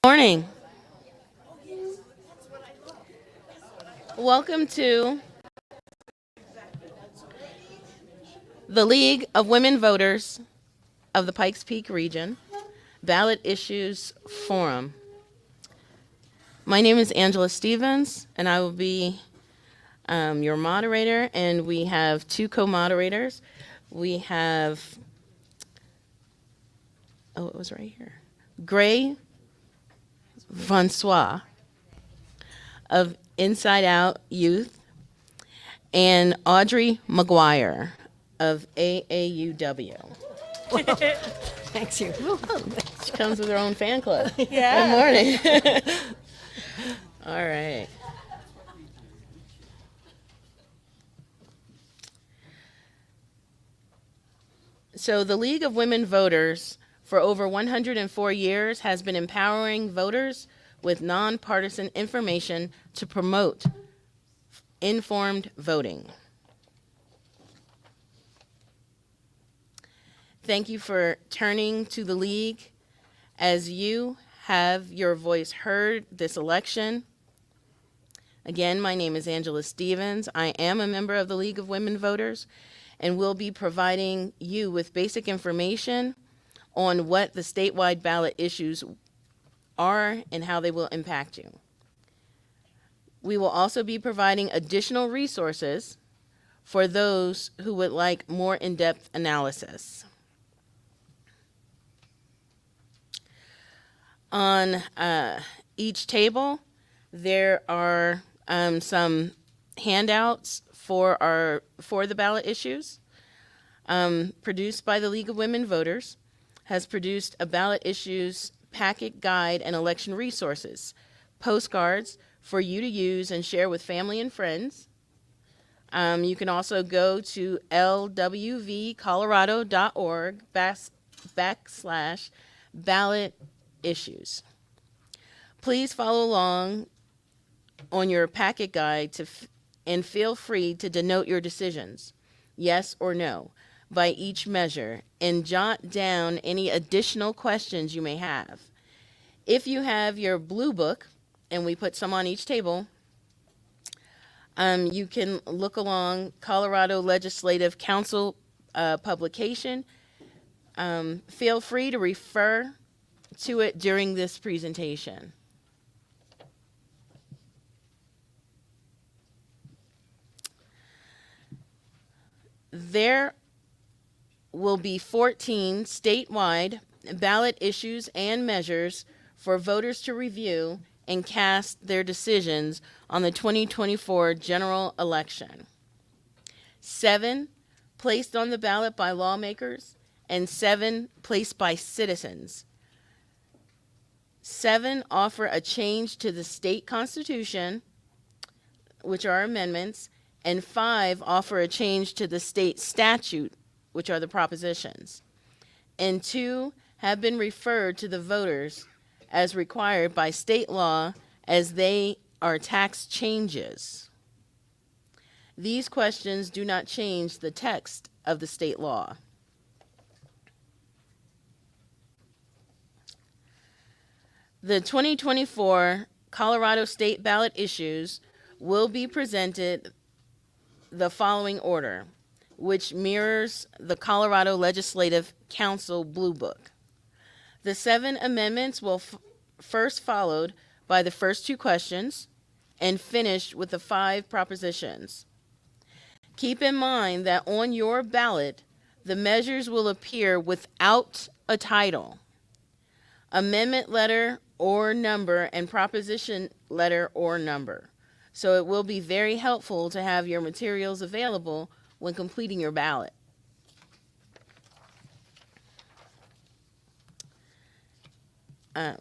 Morning. Welcome to the League of Women Voters of the Pikes Peak Region Ballot Issues Forum. My name is Angela Stevens, and I will be your moderator, and we have two co-moderators. We have, it was right here, Gray Francois of Inside Out Youth, and Audrey McGuire of AAUW. Thanks you. She comes with her own fan club. Yeah. Good morning. All right. So the League of Women Voters for over 104 years has been empowering voters with nonpartisan information to promote informed voting. Thank you for turning to the League as you have your voice heard this election. Again, my name is Angela Stevens. I am a member of the League of Women Voters and will be providing you with basic information on what the statewide ballot issues are and how they will impact you. We will also be providing additional resources for those who would like more in-depth analysis. On each table, there are some handouts for the ballot issues. Produced by the League of Women Voters, has produced a ballot issues packet guide and election resources, postcards for you to use and share with family and friends. You can also go to lwvcolorado.org /ballot issues. Please follow along on your packet guide and feel free to denote your decisions, yes or no, by each measure, and jot down any additional questions you may have. If you have your blue book, and we put some on each table, you can look along Colorado Legislative Council publication. Feel free to refer to it during this presentation. There will be 14 statewide ballot issues and measures for voters to review and cast their decisions on the 2024 general election. 7 placed on the ballot by lawmakers and 7 placed by citizens. 7 offer a change to the state constitution, which are amendments, and 5 offer a change to the state statute, which are the propositions. And 2 have been referred to the voters as required by state law as they are tax changes. These questions do not change the text of the state law. The 2024 Colorado state ballot issues will be presented the following order, which mirrors the Colorado Legislative Council Blue Book. The 7 amendments will first followed by the first 2 questions and finished with the 5 propositions. Keep in mind that on your ballot, the measures will appear without a title, amendment letter or number, and proposition letter or number. So it will be very helpful to have your materials available when completing your ballot. Okay.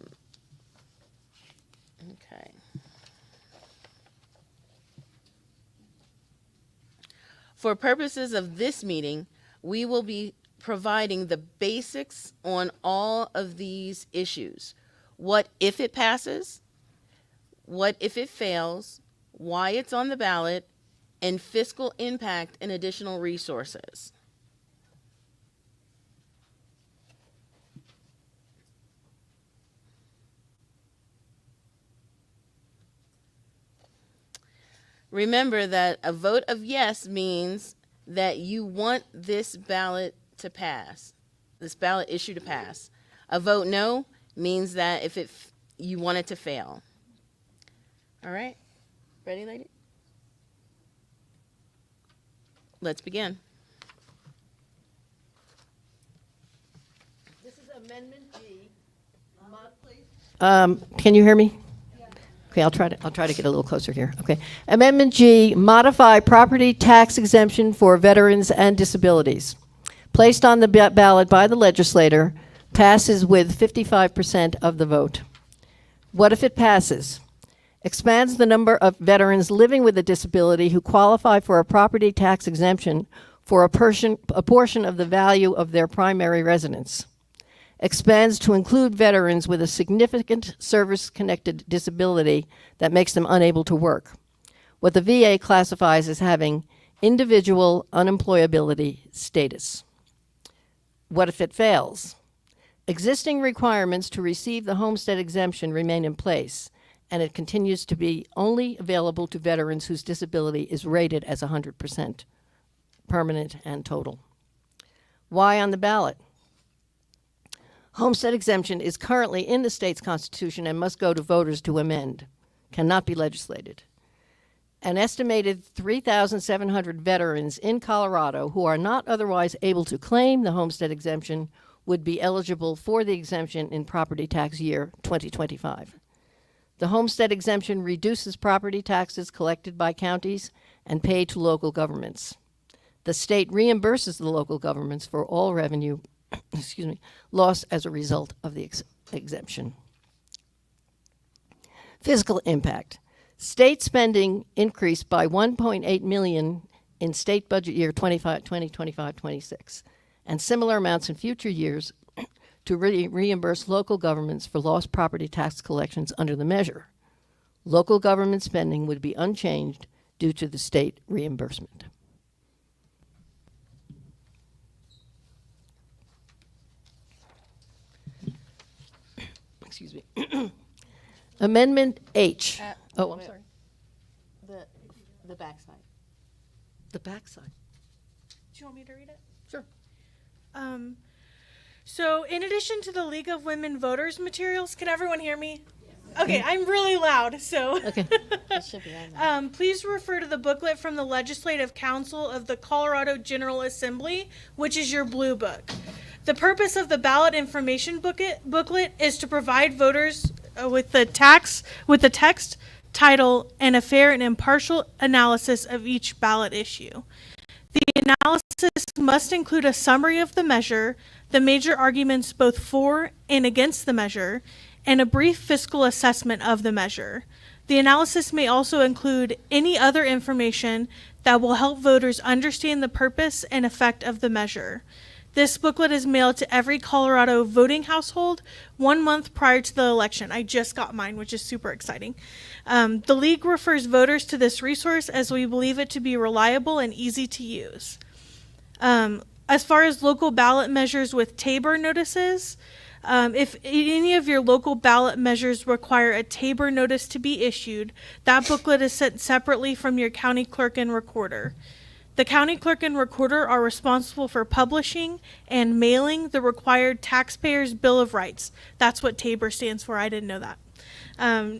For purposes of this meeting, we will be providing the basics on all of these issues. What if it passes? What if it fails? Why it's on the ballot? And fiscal impact and additional resources. Remember that a vote of yes means that you want this ballot to pass, this ballot issue to pass. A vote no means that if you want it to fail. All right? Ready, lady? Let's begin. This is Amendment G. Can you hear me? Okay, I'll try to get a little closer here. Okay. Amendment G, modify property tax exemption for veterans and disabilities. Placed on the ballot by the legislator, passes with 55% of the vote. What if it passes? Expands the number of veterans living with a disability who qualify for a property tax exemption for a portion of the value of their primary residence. Expands to include veterans with a significant service-connected disability that makes them unable to work, what the VA classifies as having individual unemployability status. What if it fails? Existing requirements to receive the homestead exemption remain in place, and it continues to be only available to veterans whose disability is rated as 100% permanent and total. Why on the ballot? Homestead exemption is currently in the state's constitution and must go to voters to amend, cannot be legislated. An estimated 3,700 veterans in Colorado who are not otherwise able to claim the homestead exemption would be eligible for the exemption in property tax year 2025. The homestead exemption reduces property taxes collected by counties and paid to local governments. The state reimburses the local governments for all revenue lost as a result of the exemption. Fiscal impact. State spending increased by $1.8 million in state budget year 2025-26, and similar amounts in future years to reimburse local governments for lost property tax collections under the measure. Local government spending would be unchanged due to the state reimbursement. Excuse me. Amendment H. I'm I'm sorry. The backside. The backside. Do you want me to read it? Sure. So, in addition to the League of Women Voters materials, can everyone hear me? Okay, I'm really loud, so. Okay. It should be on there. Please refer to the booklet from the Legislative Council of the Colorado General Assembly, which is your blue book. The purpose of the ballot information booklet is to provide voters with the text, title, and a fair and impartial analysis of each ballot issue. The analysis must include a summary of the measure, the major arguments both for and against the measure, and a brief fiscal assessment of the measure. The analysis may also include any other information that will help voters understand the purpose and effect of the measure. This booklet is mailed to every Colorado voting household 1 month prior to the election. I just got mine, which is super exciting. The League refers voters to this resource as we believe it to be reliable and easy to use. As far as local ballot measures with Tabor notices, if any of your local ballot measures require a Tabor notice to be issued, that booklet is sent separately from your county clerk and recorder. The county clerk and recorder are responsible for publishing and mailing the required taxpayer's Bill of Rights. That's what Tabor stands for. I didn't know that.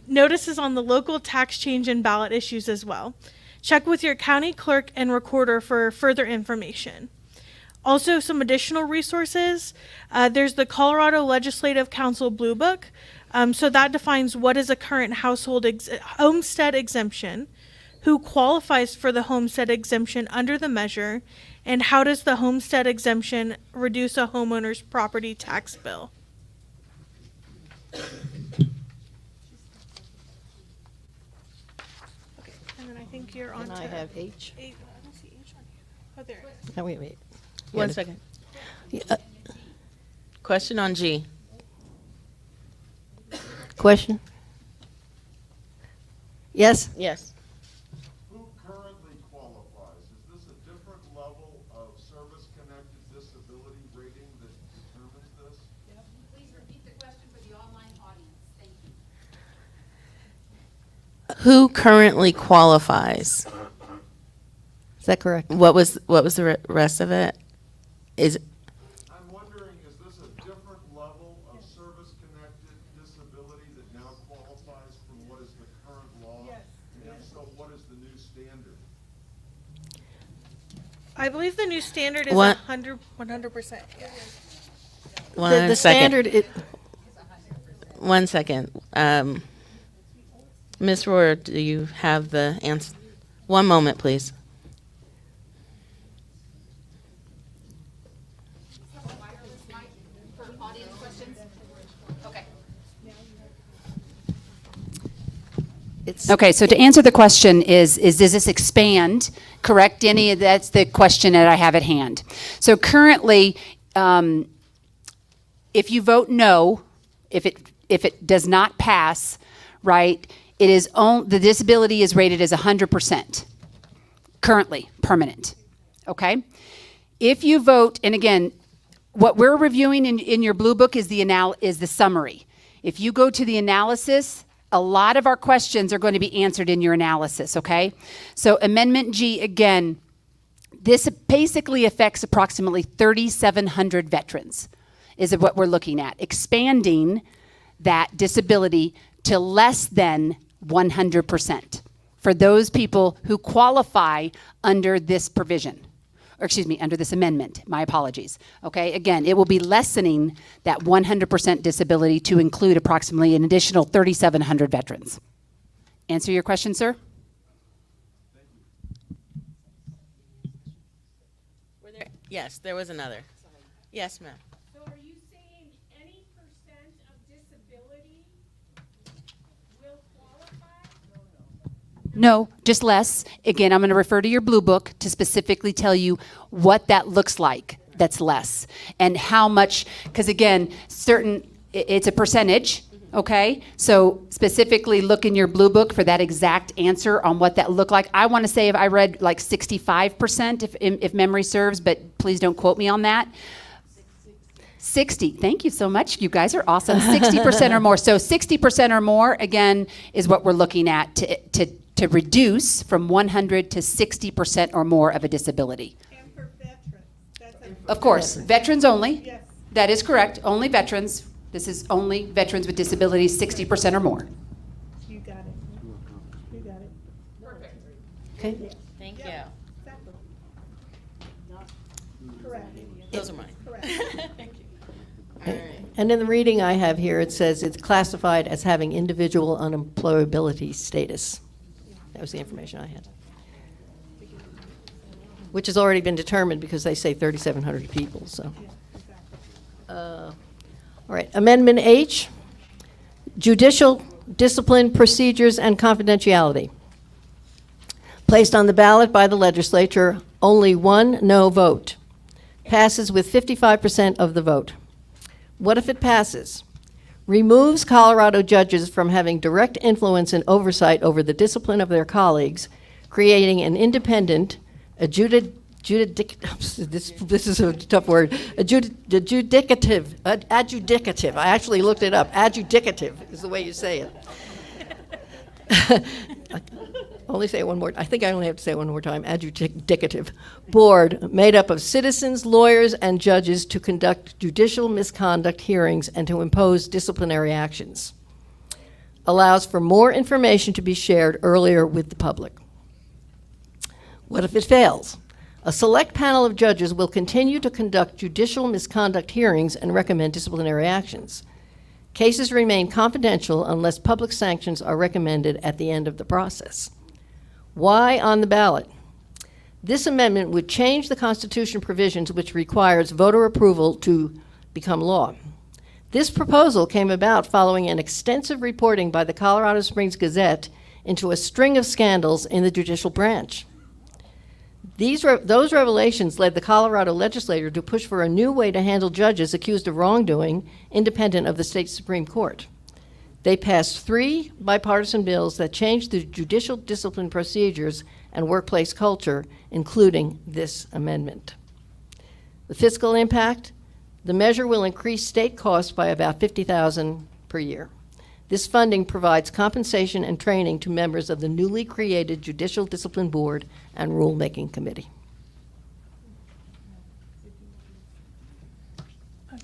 Notices on the local tax change and ballot issues as well. Check with your county clerk and recorder for further information. Also, some additional resources. There's the Colorado Legislative Council Blue Book. So that defines what is a current household homestead exemption, who qualifies for the homestead exemption under the measure, and how does the homestead exemption reduce a homeowner's property tax bill. Okay, and then I think you're on And to I have H. I don't see H on here. Oh, there it is. Oh, wait. One second. Yeah, Question on G. question? Yes? Yes. Who currently qualifies? Is this a different level of service-connected disability rating that determines this? Please repeat the question for the online audience. Thank you. Who currently qualifies? Is that correct? What was the rest of it? Is I'm wondering, is this a different level of service-connected disability that now qualifies from what is the current law? Yes. And if so, what is the new standard? I believe the new standard is What? 100%. Yeah. one The second. standard, 1 second. Ms. Rohr, do you have the answer? 1 moment, please. it's, Okay, so to answer the question is does this expand, correct, Denny? That's the question that I have at hand. So currently, if you vote no, if it does not pass, right, it is the disability is rated as 100%, currently, permanent, okay? If you vote, and again, what we're reviewing in your blue book is the summary. If you go to the analysis, a lot of our questions are going to be answered in your analysis, okay? So Amendment G, again, this basically affects approximately 3,700 veterans, is what we're looking at. Expanding that disability to less than 100% for those people who qualify under this provision. Or excuse me, under this amendment, my apologies. Okay, again, it will be lessening that 100% disability to include approximately an additional 3,700 veterans. Answer your question, sir? Yes, there was another. Yes, ma'am. So are you saying any percent of disability will qualify? No, just less. Again, I'm going to refer to your blue book to specifically tell you what that looks like that's less and how much, because again, it's a percentage, okay? So specifically look in your blue book for that exact answer on what that looked like. I want to say if I read like 65% if memory serves, but please don't quote me on that. 60. Thank you so much. You guys are awesome. 60% or more. So 60% or more, again, is what we're looking at to reduce from 100 to 60% or more of a disability. And for veterans, that's a, Of course, veterans only. yes. That is correct. Only veterans. This is only veterans with disabilities, 60% or more. You got it. You got it. okay. Thank you. Exactly. Correct. Those are mine. Correct. Thank you. All right. And in the reading I have here, it says it's classified as having individual unemployability status. That was the information I had. Which has already been determined because they say 3,700 people, so. All right, Amendment H, judicial discipline procedures and confidentiality. Placed on the ballot by the legislature, only one no vote. Passes with 55% of the vote. What if it passes? Removes Colorado judges from having direct influence and oversight over the discipline of their colleagues, creating an independent, this is a tough word, adjudicative. I actually looked it up. Adjudicative is the way you say it. Only say it one more. I think I only have to say it one more time. Adjudicative board made up of citizens, lawyers, and judges to conduct judicial misconduct hearings and to impose disciplinary actions. Allows for more information to be shared earlier with the public. What if it fails? A select panel of judges will continue to conduct judicial misconduct hearings and recommend disciplinary actions. Cases remain confidential unless public sanctions are recommended at the end of the process. Why on the ballot? This amendment would change the Constitution provisions which requires voter approval to become law. This proposal came about following an extensive reporting by the Colorado Springs Gazette into a string of scandals in the judicial branch. Those revelations led the Colorado legislature to push for a new way to handle judges accused of wrongdoing, independent of the state Supreme Court. They passed 3 bipartisan bills that changed the judicial discipline procedures and workplace culture, including this amendment. The fiscal impact, the measure will increase state costs by about $50,000 per year. This funding provides compensation and training to members of the newly created Judicial Discipline Board and Rulemaking Committee.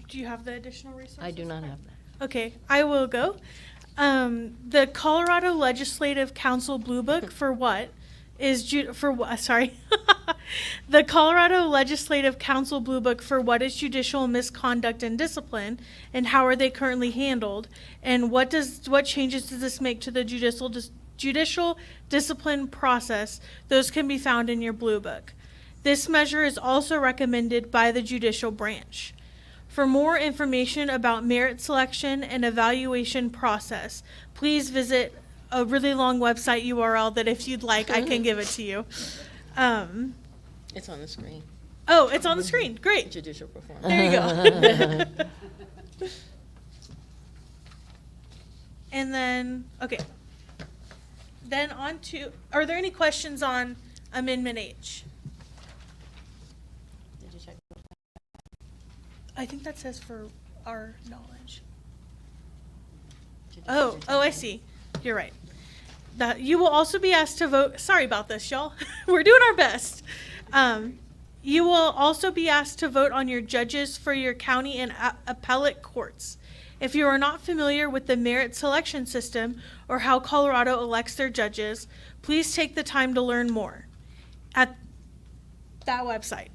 Do you have the additional resources? I do not have that. Okay, I will go. The Colorado Legislative Council Blue Book for what is the Colorado Legislative Council Blue Book for what is judicial misconduct and discipline, and how are they currently handled, and what changes does this make to the judicial discipline process? Those can be found in your Blue Book. This measure is also recommended by the judicial branch. For more information about merit selection and evaluation process, please visit a really long website URL that if you'd like, I can give it to you. It's on the screen. Oh, it's on the screen. Great. Judicial performance. There you go. And then, okay. Then on to, are there any questions on Amendment H? Did you check? I think that says for our knowledge. Oh, I see. You're right. That you will also be asked to vote. Sorry about this, y'all. We're doing our best. You will also be asked to vote on your judges for your county and appellate courts. If you are not familiar with the merit selection system or how Colorado elects their judges, please take the time to learn more at that website.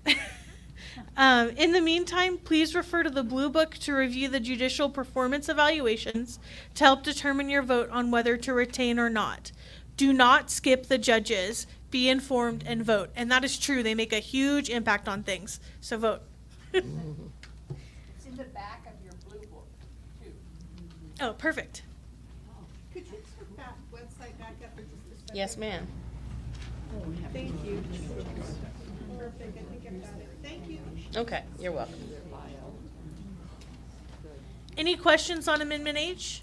In the meantime, please refer to the Blue Book to review the judicial performance evaluations to help determine your vote on whether to retain or not. Do not skip the judges. Be informed and vote. And that is true. They make a huge impact on things. So vote. It's in the back of your Blue Book, too. Oh, perfect. Could you put that website back up for just a second? Yes, ma'am. Thank you. Perfect, I think I've got it. Thank you. Okay, you're welcome. Any questions on Amendment H?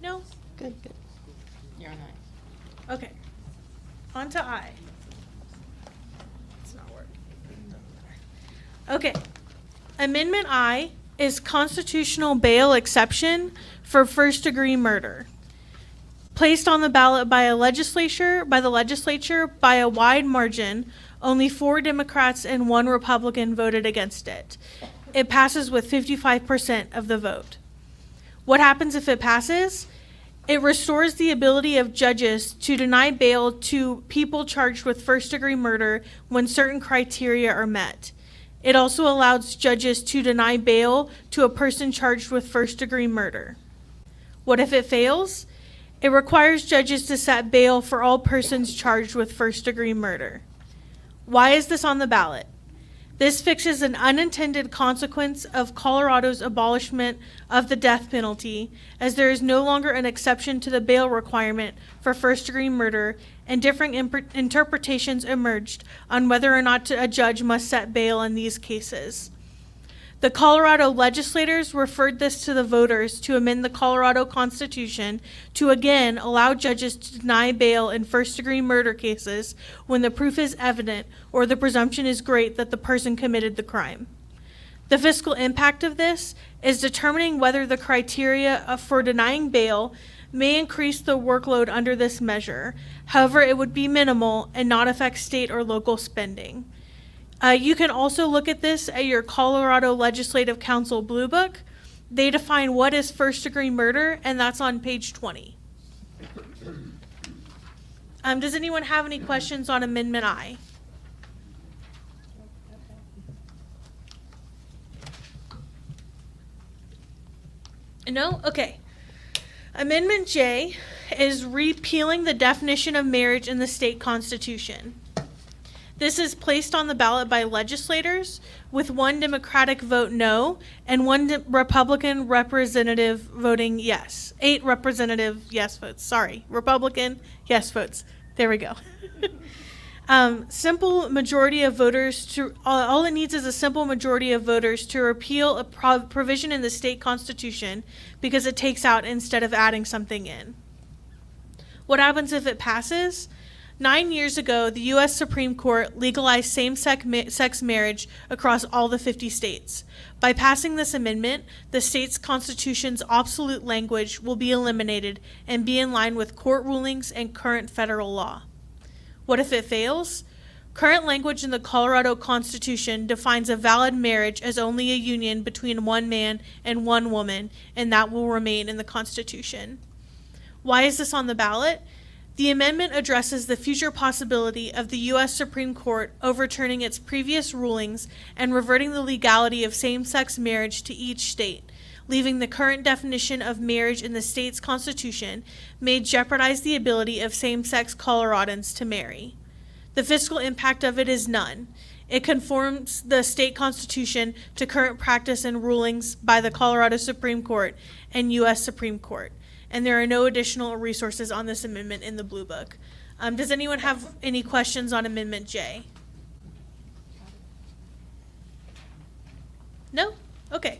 No? Good, good. You're on high. Okay. On to I. It's not working. Okay. Amendment I is constitutional bail exception for first-degree murder. Placed on the ballot by the legislature by a wide margin, only 4 Democrats and 1 Republican voted against it. It passes with 55% of the vote. What happens if it passes? It restores the ability of judges to deny bail to people charged with first-degree murder when certain criteria are met. It also allows judges to deny bail to a person charged with first-degree murder. What if it fails? It requires judges to set bail for all persons charged with first-degree murder. Why is this on the ballot? This fixes an unintended consequence of Colorado's abolishment of the death penalty, as there is no longer an exception to the bail requirement for first-degree murder, and differing interpretations emerged on whether or not a judge must set bail in these cases. The Colorado legislators referred this to the voters to amend the Colorado Constitution to again allow judges to deny bail in first-degree murder cases when the proof is evident or the presumption is great that the person committed the crime. The fiscal impact of this is determining whether the criteria for denying bail may increase the workload under this measure. However, it would be minimal and not affect state or local spending. You can also look at this at your Colorado Legislative Council Blue Book. They define what is first-degree murder, and that's on page 20. Does anyone have any questions on Amendment I? No? Okay. Amendment J is repealing the definition of marriage in the state constitution. This is placed on the ballot by legislators with 1 Democratic vote no and 1 Republican representative voting yes. 8 representative yes votes. Sorry, Republican yes votes. There we go. Simple majority of voters to, all it needs is a simple majority of voters to repeal a provision in the state constitution because it takes out instead of adding something in. What happens if it passes? 9 years ago, the U.S. Supreme Court legalized same-sex marriage across all the 50 states. By passing this amendment, the state's constitution's obsolete language will be eliminated and be in line with court rulings and current federal law. What if it fails? Current language in the Colorado Constitution defines a valid marriage as only a union between one man and one woman, and that will remain in the Constitution. Why is this on the ballot? The amendment addresses the future possibility of the U.S. Supreme Court overturning its previous rulings and reverting the legality of same-sex marriage to each state, leaving the current definition of marriage in the state's constitution may jeopardize the ability of same-sex Coloradans to marry. The fiscal impact of it is none. It conforms the state constitution to current practice and rulings by the Colorado Supreme Court and U.S. Supreme Court. And there are no additional resources on this amendment in the Blue Book. Does anyone have any questions on Amendment J? No? Okay.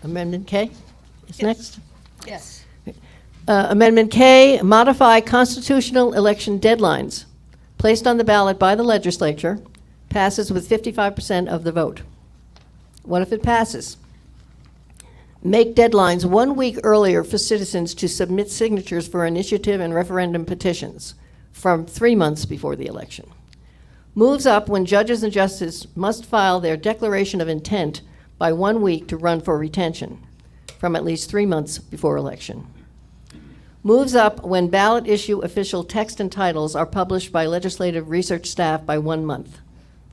Amendment K is Yes. next. Yes. Amendment K, modify constitutional election deadlines. Placed on the ballot by the legislature, passes with 55% of the vote. What if it passes? Make deadlines 1 week earlier for citizens to submit signatures for initiative and referendum petitions from 3 months before the election. Moves up when judges and justices must file their declaration of intent by 1 week to run for retention from at least 3 months before election. Moves up when ballot issue official text and titles are published by legislative research staff by 1 month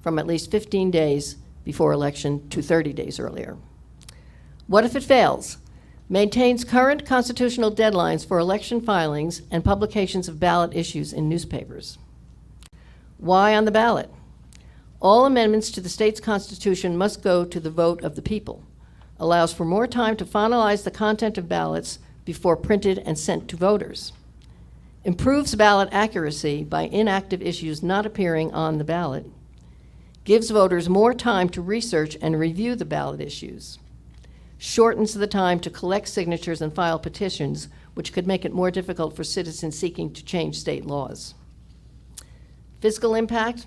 from at least 15 days before election to 30 days earlier. What if it fails? Maintains current constitutional deadlines for election filings and publications of ballot issues in newspapers. Why on the ballot? All amendments to the state's constitution must go to the vote of the people. Allows for more time to finalize the content of ballots before printed and sent to voters. Improves ballot accuracy by inactive issues not appearing on the ballot. Gives voters more time to research and review the ballot issues. Shortens the time to collect signatures and file petitions, which could make it more difficult for citizens seeking to change state laws. Fiscal impact,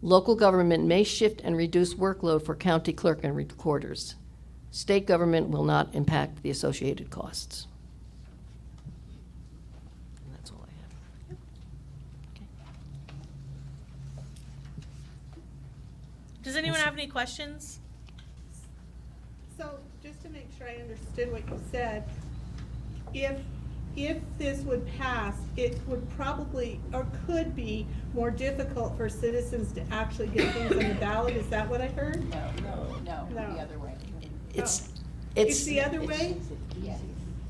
local government may shift and reduce workload for county clerk and recorders. State government will not impact the associated costs. And that's all I have. Okay. Does anyone have any questions? So, just to make sure I understood what you said, if this would pass, it would probably, or could be, more difficult for citizens to actually get things on the ballot, is that what I heard? No, No. the other way. It's the other way? Yes.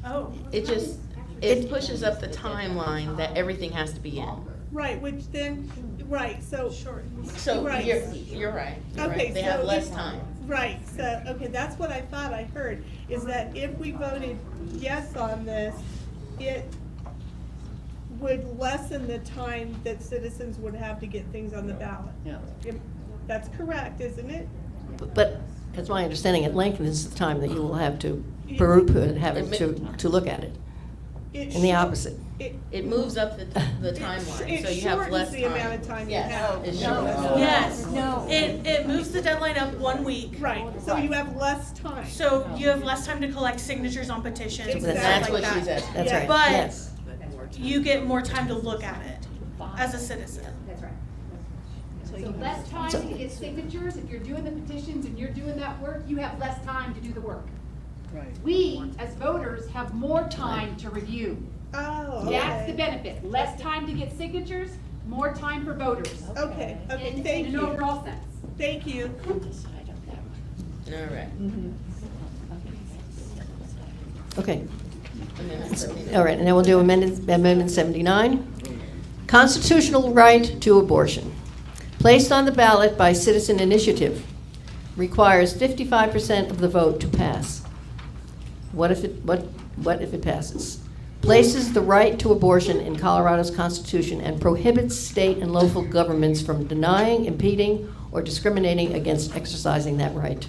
Oh. It pushes up the timeline that everything has to be in. Right, which then, right, so. So Right. you're right. You're Okay, right. They so have less if- time. Right, so, okay, that's what I thought I heard, is that if we voted yes on this, it would lessen the time that citizens would have to get things on the ballot. Yeah. That's correct, isn't it? But as my understanding, it lengthens the time that you will have to to look at it. And the opposite. It moves up the timeline, so you have less time. It shortens the amount of time you have. It No. shortens. Yes. No. It moves the deadline up 1 week. Right, so you have less time. So you have less time to collect signatures on petitions and Exactly. stuff That's like what she that. said. That's Yeah. right, But- yes. You get more time to look at it as a citizen. That's right. So less time to get signatures, if you're doing the petitions and you're doing that work, you have less time to do the work. Right. We, as voters, have more time to review. Oh, That's the okay. benefit. Less time to get signatures, more time for voters. Okay, In thank an you. overall sense. Thank you. All right. Okay. Amendment 79. All right, and then we'll do Amendment 79. Constitutional right to abortion. Placed on the ballot by citizen initiative. Requires 55% of the vote to pass. What if it passes? Places the right to abortion in Colorado's Constitution and prohibits state and local governments from denying, impeding, or discriminating against exercising that right.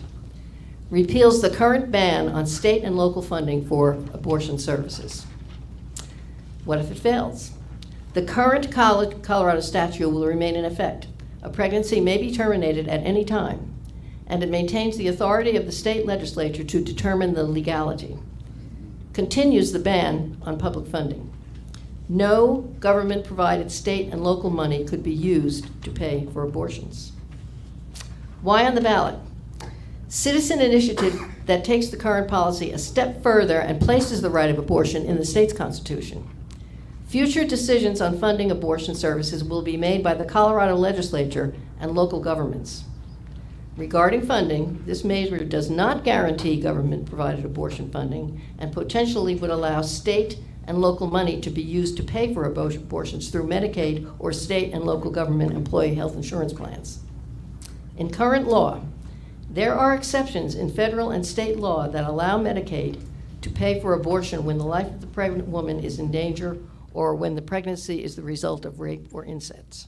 Repeals the current ban on state and local funding for abortion services. What if it fails? The current Colorado statute will remain in effect. A pregnancy may be terminated at any time, and it maintains the authority of the state legislature to determine the legality. Continues the ban on public funding. No government-provided state and local money could be used to pay for abortions. Why on the ballot? Citizen initiative that takes the current policy a step further and places the right of abortion in the state's constitution. Future decisions on funding abortion services will be made by the Colorado legislature and local governments. Regarding funding, this measure does not guarantee government-provided abortion funding and potentially would allow state and local money to be used to pay for abortions through Medicaid or state and local government employee health insurance plans. In current law, there are exceptions in federal and state law that allow Medicaid to pay for abortion when the life of the pregnant woman is in danger or when the pregnancy is the result of rape or incest.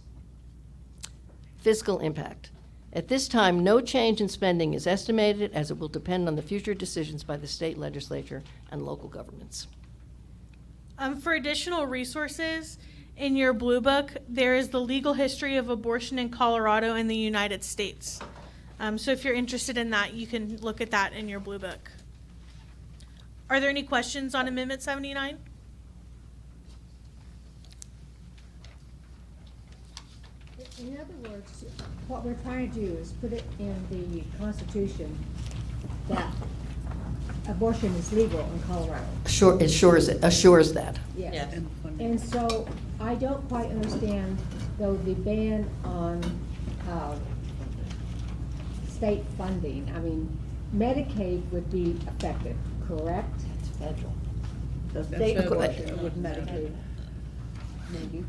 Fiscal impact. At this time, no change in spending is estimated, as it will depend on the future decisions by the state legislature and local governments. For additional resources, in your blue book, there is the legal history of abortion in Colorado and the United States. So if you're interested in that, you can look at that in your blue book. Are there any questions on Amendment 79? In other words, what we're trying to do is put it in the Constitution that abortion is legal in Colorado. Sure, it assures that. Yes. And so I don't quite understand, though, the ban on state funding. I mean, Medicaid would be affected, correct? It's federal. The state abortion with Medicaid. Maybe.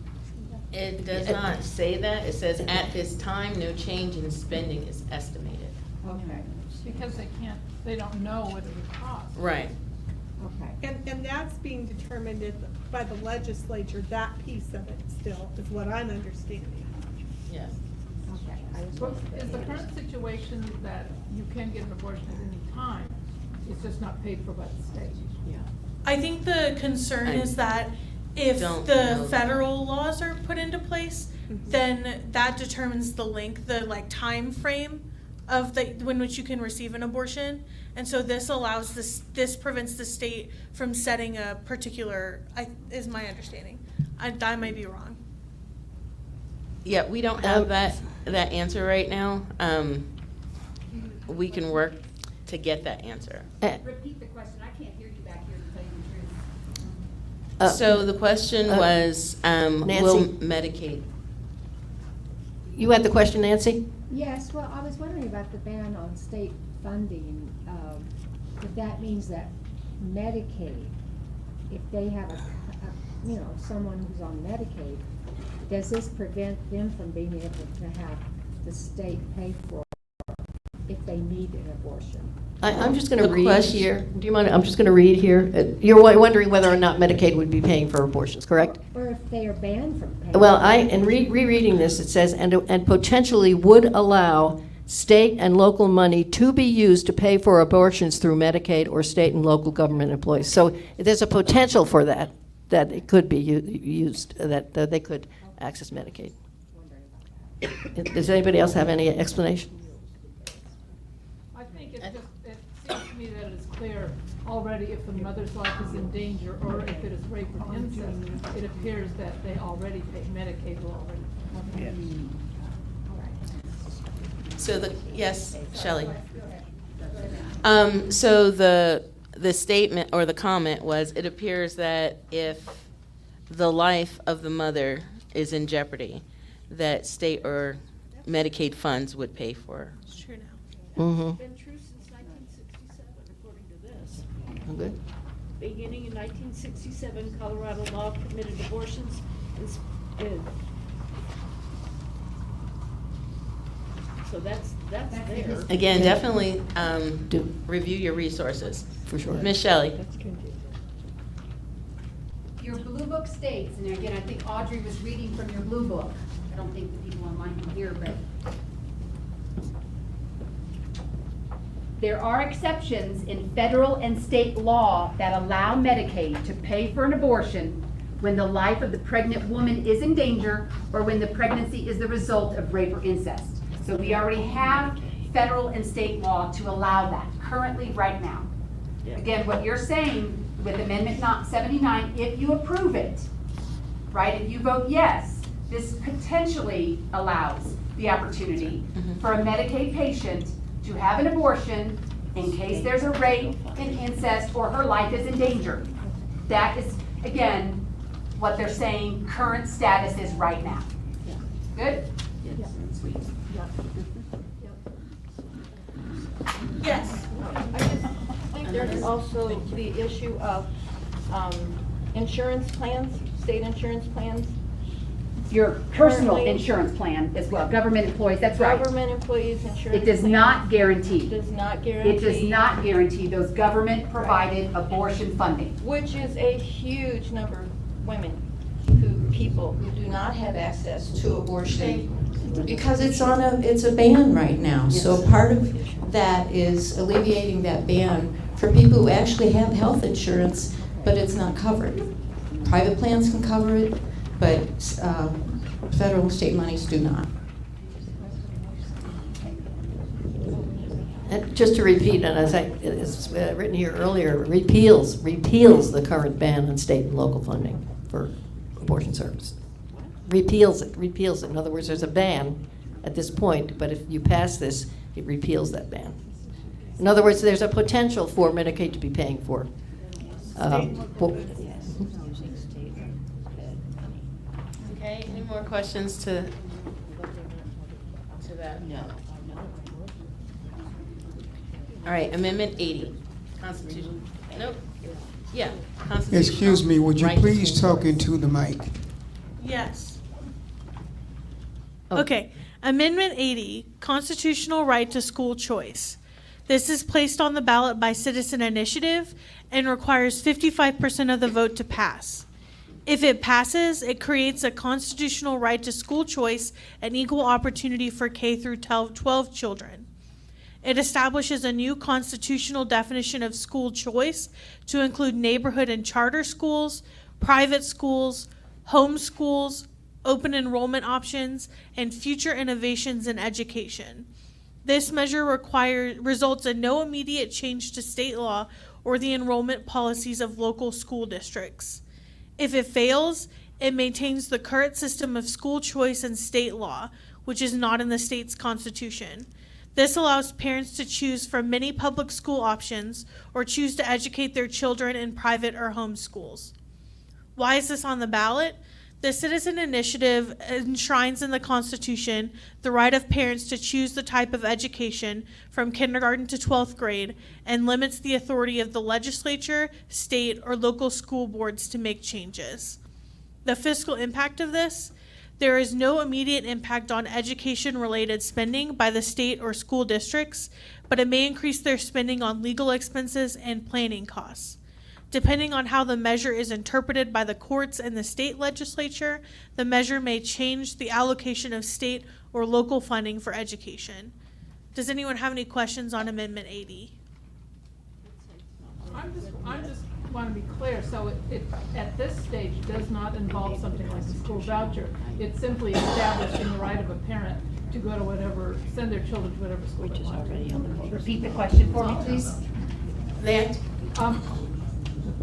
It does not say that. It says at this time, no change in spending is estimated. Okay, Because they don't know what it would cost. Right. okay. And that's being determined by the legislature, that piece of it still, is what I'm understanding. Yes. Okay. I just Well, wanted to- is the current situation that you can get an abortion at any time, it's just not paid for by the state? I think the concern I is that if don't the know. federal laws are put into place, then that determines the length, the time frame of when which you can receive an abortion. And so this allows this prevents the state from setting a particular, is my understanding. I might be wrong. Yeah, we don't have that answer right now. We can work to get that answer. Repeat the question, I can't hear you back here, to tell you the truth. So the question was, will Nancy? Medicaid? You had the question, Nancy? Yes, well, I was wondering about the ban on state funding. If that means that Medicaid, if they have someone who's on Medicaid, does this prevent them from being able to have the state pay for if they need an abortion? I'm just going to The read question- here. Do you mind? I'm just going to read here. You're wondering whether or not Medicaid would be paying for abortions, correct? Or if they are banned from paying? Well, in rereading this, it says, and potentially would allow state and local money to be used to pay for abortions through Medicaid or state and local government employees. So there's a potential for that it could be used, that they could access Medicaid. Does anybody else have any explanation? I think it seems to me that it's clear already if the mother's life is in danger or if it is rape or incest, it appears that they already pay, Medicaid will already. So yes, Shelley. So the statement or the comment was, it appears that if the life of the mother is in jeopardy, that state or Medicaid funds would pay for. It's true now. Mm-hmm. Been true since 1967, according to this. Good. Beginning in 1967, Colorado law permitted abortions so that's there. Again, definitely Do. review your resources. For sure. Ms. Shelley. Your blue book states, and again, I think Audrey was reading from your blue book. I don't think the people online can hear, but there are exceptions in federal and state law that allow Medicaid to pay for an abortion when the life of the pregnant woman is in danger, or when the pregnancy is the result of rape or incest. So we already have federal and state law to allow that currently right now. Again, what you're saying with Amendment 79, if you approve it, right, if you vote yes, this potentially allows the opportunity for a Medicaid patient to have an abortion in case there's a rape and incest or her life is in danger. That is, again, what they're saying current status is right now. Good? Yes. I just think there's also the issue of insurance plans, state insurance plans. Your personal Currently- insurance plan as well, government employees, that's right. Government employees' insurance. It does plan not guarantee. Does not guarantee. It does not guarantee those government-provided abortion funding. Which is a huge number of women people who do not have access to abortion because it's a ban right now. So part of that is alleviating that ban for people who actually have health insurance, but it's not covered. Private plans can cover it, but federal and state monies do not. And just to repeat, and as it's written here earlier, repeals the current ban on state and local funding for abortion service. Repeals it. In other words, there's a ban at this point, but if you pass this, it repeals that ban. In other words, there's a potential for Medicaid to be paying for. Okay, any more questions to that? No. All right, Amendment 80, Constitution, nope, yeah, Constitution. Excuse me, would you Right to please school talk into the mic? Yes. Okay. Amendment 80, constitutional right to school choice. This is placed on the ballot by citizen initiative and requires 55% of the vote to pass. If it passes, it creates a constitutional right to school choice and equal opportunity for K through 12 children. It establishes a new constitutional definition of school choice to include neighborhood and charter schools, private schools, home schools, open enrollment options, and future innovations in education. This measure results in no immediate change to state law or the enrollment policies of local school districts. If it fails, it maintains the current system of school choice and state law, which is not in the state's constitution. This allows parents to choose from many public school options or choose to educate their children in private or home schools. Why is this on the ballot? The citizen initiative enshrines in the Constitution the right of parents to choose the type of education from kindergarten to 12th grade and limits the authority of the legislature, state, or local school boards to make changes. The fiscal impact of this: there is no immediate impact on education-related spending by the state or school districts, but it may increase their spending on legal expenses and planning costs. Depending on how the measure is interpreted by the courts and the state legislature, the measure may change the allocation of state or local funding for education. Does anyone have any questions on Amendment 80? I just want to be clear, so it at this stage does not involve something like a school voucher. It's simply establishing the right of a parent to go to send their children to whatever school they want. Repeat the question for me, please.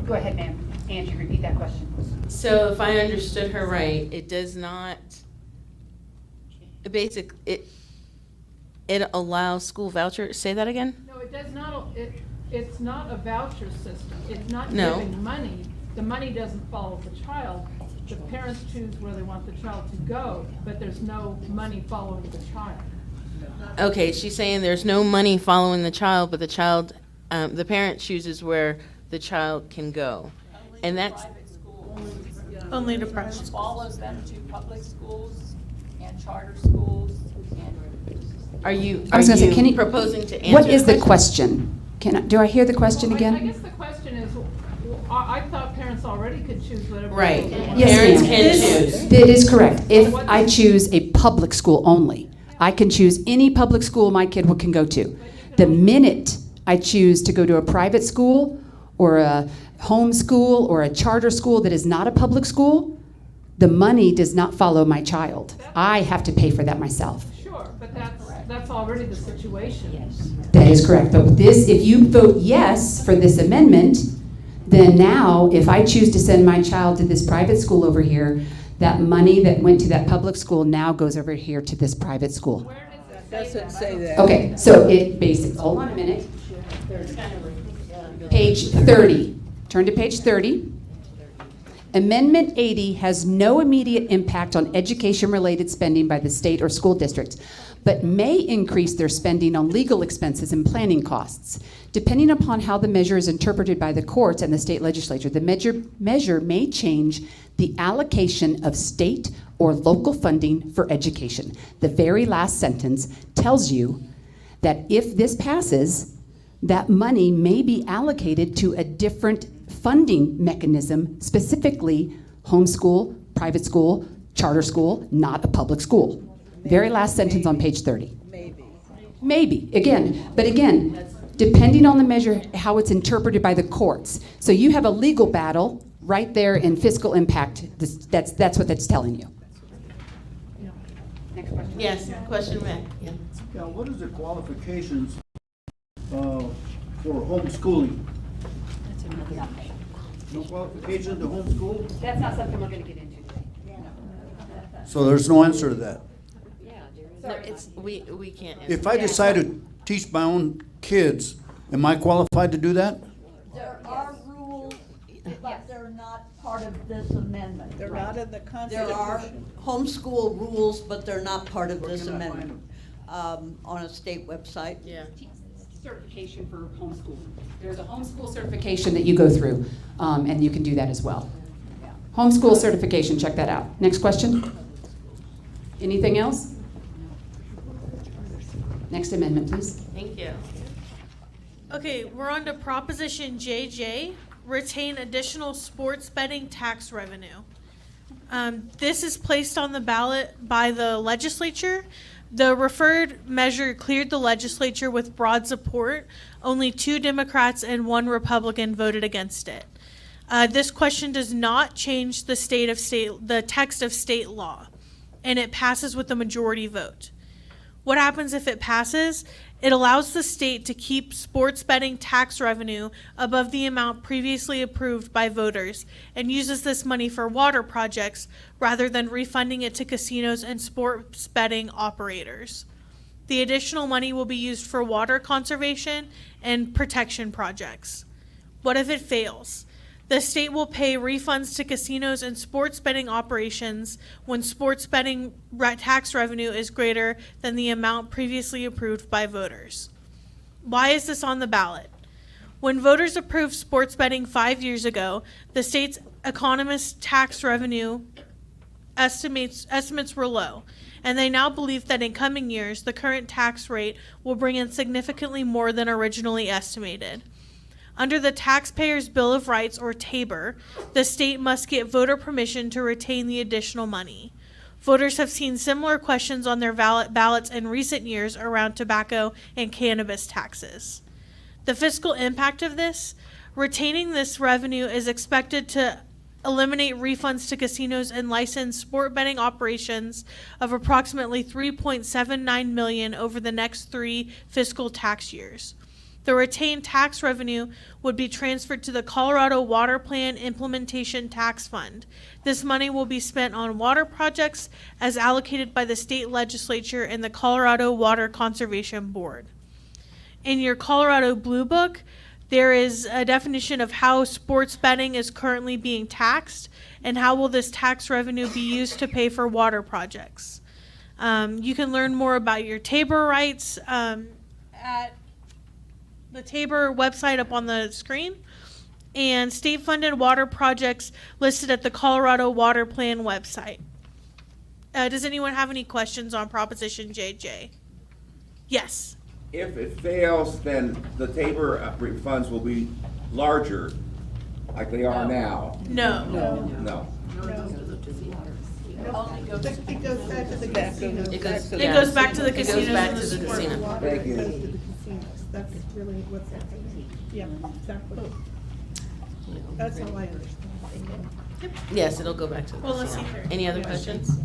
Go ahead, ma'am. Angie, repeat that question. So if I understood her right, it does not, it allows school voucher, say that again? No, it does not, it's not a voucher system. It's not No. giving money. The money doesn't follow the child. The parents choose where they want the child to go, but there's no money following the child. Okay, she's saying there's no money following the child, but the parent chooses where the child can go. And that's, Only to private schools. Follows them to public schools and charter schools and. are you proposing to answer? What is the question? Do I hear the question Well, again? I guess the question is, I thought parents already could choose whatever. Right. school they want. Yes, Parents ma'am. can choose. It is correct. If I choose a public school only, I can choose any public school my kid can go to. The minute I choose to go to a private school or a homeschool or a charter school that is not a public school, the money does not follow my child. I have to pay for that myself. Sure, but that's already the situation. That is correct. But this, if you vote yes for this amendment, then now if I choose to send my child to this private school over here, that money that went to that public school now goes over here to this private school. Doesn't say that. Okay, so it basically, hold on a minute. Page 30. Turn to page 30. Amendment 80 has no immediate impact on education-related spending by the state or school districts, but may increase their spending on legal expenses and planning costs. Depending upon how the measure is interpreted by the courts and the state legislature, the measure may change the allocation of state or local funding for education. The very last sentence tells you that if this passes, that money may be allocated to a different funding mechanism, specifically homeschool, private school, charter school, not a public school. Very last sentence on page 30. Maybe. Again, depending on the measure, how it's interpreted by the courts. So you have a legal battle right there in fiscal impact. That's what that's telling you. Next question. Yes, question, Matt. Yeah. Yeah, what is the qualifications for homeschooling? No qualification to homeschool? That's not something we're going to get into today. So there's no answer to that. No, it's, we can't. If I decide to teach my own kids, am I qualified to do that? There are rules, but they're not part of this amendment. They're not in the Constitution. There are homeschool rules, but they're not part of this amendment. On a state website. Yeah. Certification for homeschool. There's a homeschool certification that you go through, and you can do that as well. Homeschool certification, check that out. Next question. Anything else? Next amendment, please. Thank you. Okay, we're on to Proposition JJ, retain additional sports betting tax revenue. This is placed on the ballot by the legislature. The referred measure cleared the legislature with broad support. Only 2 Democrats and 1 Republican voted against it. This question does not change the text of state law, and it passes with a majority vote. What happens if it passes? It allows the state to keep sports betting tax revenue above the amount previously approved by voters and uses this money for water projects rather than refunding it to casinos and sports betting operators. The additional money will be used for water conservation and protection projects. What if it fails? The state will pay refunds to casinos and sports betting operations when sports betting tax revenue is greater than the amount previously approved by voters. Why is this on the ballot? When voters approved sports betting 5 years ago, the state's economist tax revenue estimates were low, and they now believe that in coming years, the current tax rate will bring in significantly more than originally estimated. Under the Taxpayers' Bill of Rights, or TABOR, the state must get voter permission to retain the additional money. Voters have seen similar questions on their ballots in recent years around tobacco and cannabis taxes. The fiscal impact of this: retaining this revenue is expected to eliminate refunds to casinos and licensed sport betting operations of approximately $3.79 million over the next 3 fiscal tax years. The retained tax revenue would be transferred to the Colorado Water Plan Implementation Tax Fund. This money will be spent on water projects as allocated by the state legislature and the Colorado Water Conservation Board. In your Colorado Blue Book, there is a definition of how sports betting is currently being taxed and how will this tax revenue be used to pay for water projects. You can learn more about your TABOR rights at the TABOR website up on the screen, and state-funded water projects listed at the Colorado Water Plan website. Does anyone have any questions on Proposition JJ? Yes. If it fails, then the TABOR funds will be larger, like they are now. No. No. It goes back to the casino. It goes back to the casinos back and to the the sport. casino. Thank you. That's really what's happening. Yeah, exactly. That's how I understand. Yes, it'll go back to the Well, let's see CR. here. Any other questions?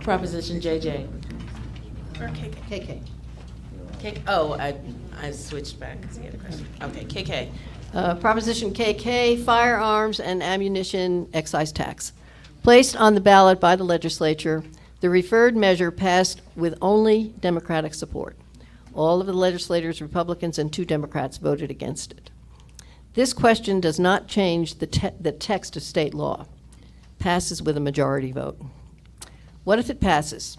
Proposition JJ. Or KK. KK. Oh, I switched back to the other question. Okay, KK. Proposition KK, firearms and ammunition excise tax. Placed on the ballot by the legislature, the referred measure passed with only Democratic support. All of the legislators, Republicans, and 2 Democrats voted against it. This question does not change the text of state law. Passes with a majority vote. What if it passes?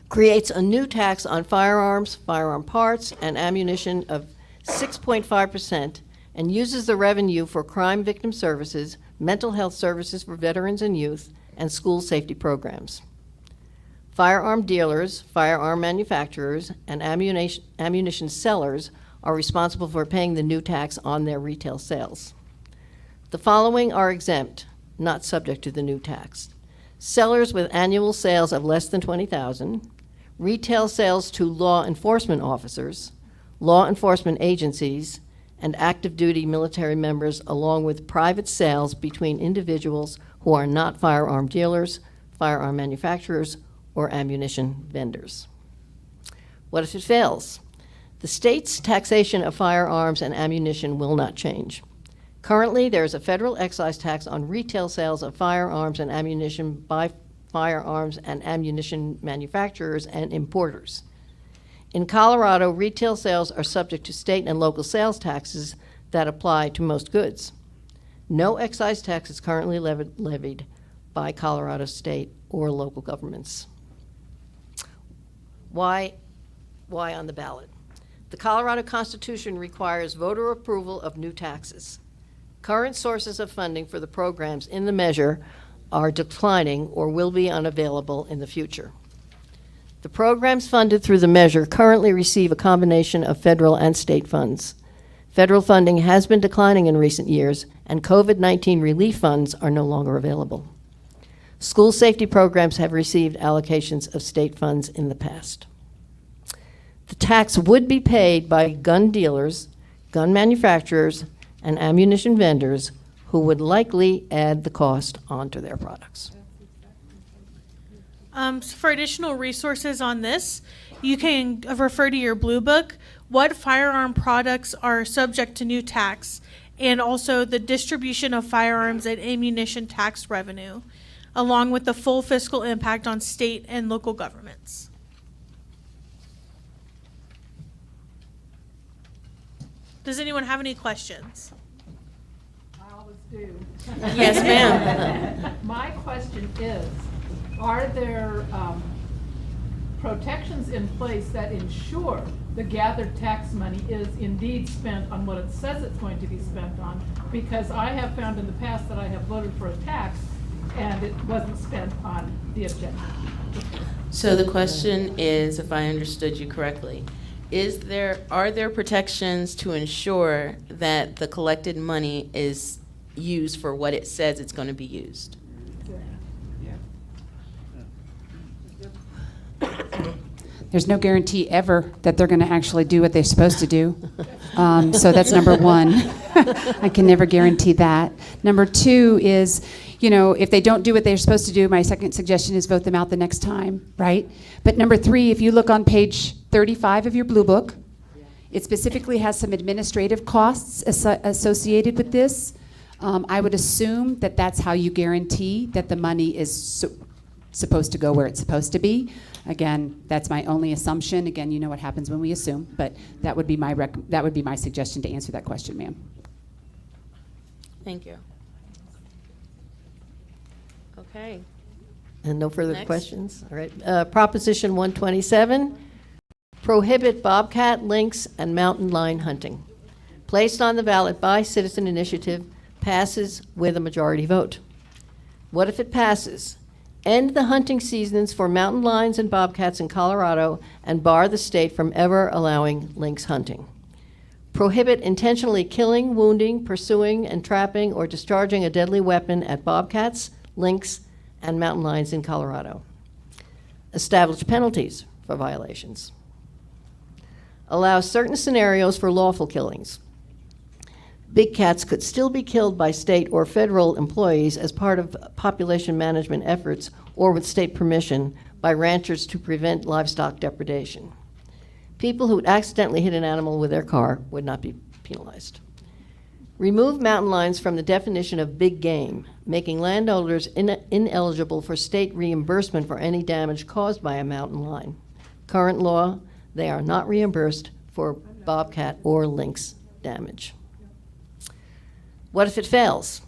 Creates a new tax on firearms, firearm parts, and ammunition of 6.5% and uses the revenue for crime victim services, mental health services for veterans and youth, and school safety programs. Firearm dealers, firearm manufacturers, and ammunition sellers are responsible for paying the new tax on their retail sales. The following are exempt, not subject to the new tax. Sellers with annual sales of less than $20,000, retail sales to law enforcement officers, law enforcement agencies, and active duty military members, along with private sales between individuals who are not firearm dealers, firearm manufacturers, or ammunition vendors. What if it fails? The state's taxation of firearms and ammunition will not change. Currently, there is a federal excise tax on retail sales of firearms and ammunition by firearms and ammunition manufacturers and importers. In Colorado, retail sales are subject to state and local sales taxes that apply to most goods. No excise tax is currently levied by Colorado state or local governments. Why on the ballot? The Colorado Constitution requires voter approval of new taxes. Current sources of funding for the programs in the measure are declining or will be unavailable in the future. The programs funded through the measure currently receive a combination of federal and state funds. Federal funding has been declining in recent years, and COVID-19 relief funds are no longer available. School safety programs have received allocations of state funds in the past. The tax would be paid by gun dealers, gun manufacturers, and ammunition vendors who would likely add the cost onto their products. So for additional resources on this, you can refer to your Blue Book, what firearm products are subject to new tax, and also the distribution of firearms and ammunition tax revenue, along with the full fiscal impact on state and local governments. Does anyone have any questions? I always do. Yes, ma'am. My question is, are there protections in place that ensure the gathered tax money is indeed spent on what it says it's going to be spent on? Because I have found in the past that I have voted for a tax and it wasn't spent on the objective. So the question is, if I understood you correctly, are there protections to ensure that the collected money is used for what it says it's going to be used? There's no guarantee ever that they're going to actually do what they're supposed to do. So that's number one. I can never guarantee that. Number two is, if they don't do what they're supposed to do, my second suggestion is vote them out the next time, right? But number three, if you look on page 35 of your Blue Book, it specifically has some administrative costs associated with this. I would assume that that's how you guarantee that the money is supposed to go where it's supposed to be. Again, that's my only assumption. Again, you know what happens when we assume, but that would be my suggestion to answer that question, ma'am. Thank you. Okay. And no further Next. questions? All right. Proposition 127, prohibit bobcat, lynx, and mountain lion hunting. Placed on the ballot by citizen initiative, passes with a majority vote. What if it passes? End the hunting seasons for mountain lions and bobcats in Colorado and bar the state from ever allowing lynx hunting. Prohibit intentionally killing, wounding, pursuing, and trapping or discharging a deadly weapon at bobcats, lynx, and mountain lions in Colorado. Establish penalties for violations. allows certain scenarios for lawful killings. Big cats could still be killed by state or federal employees as part of population management efforts or with state permission by ranchers to prevent livestock depredation. People who would accidentally hit an animal with their car would not be penalized. Remove mountain lions from the definition of big game, making landowners ineligible for state reimbursement for any damage caused by a mountain lion. Current law, they are not reimbursed for bobcat or lynx damage. What if it fails?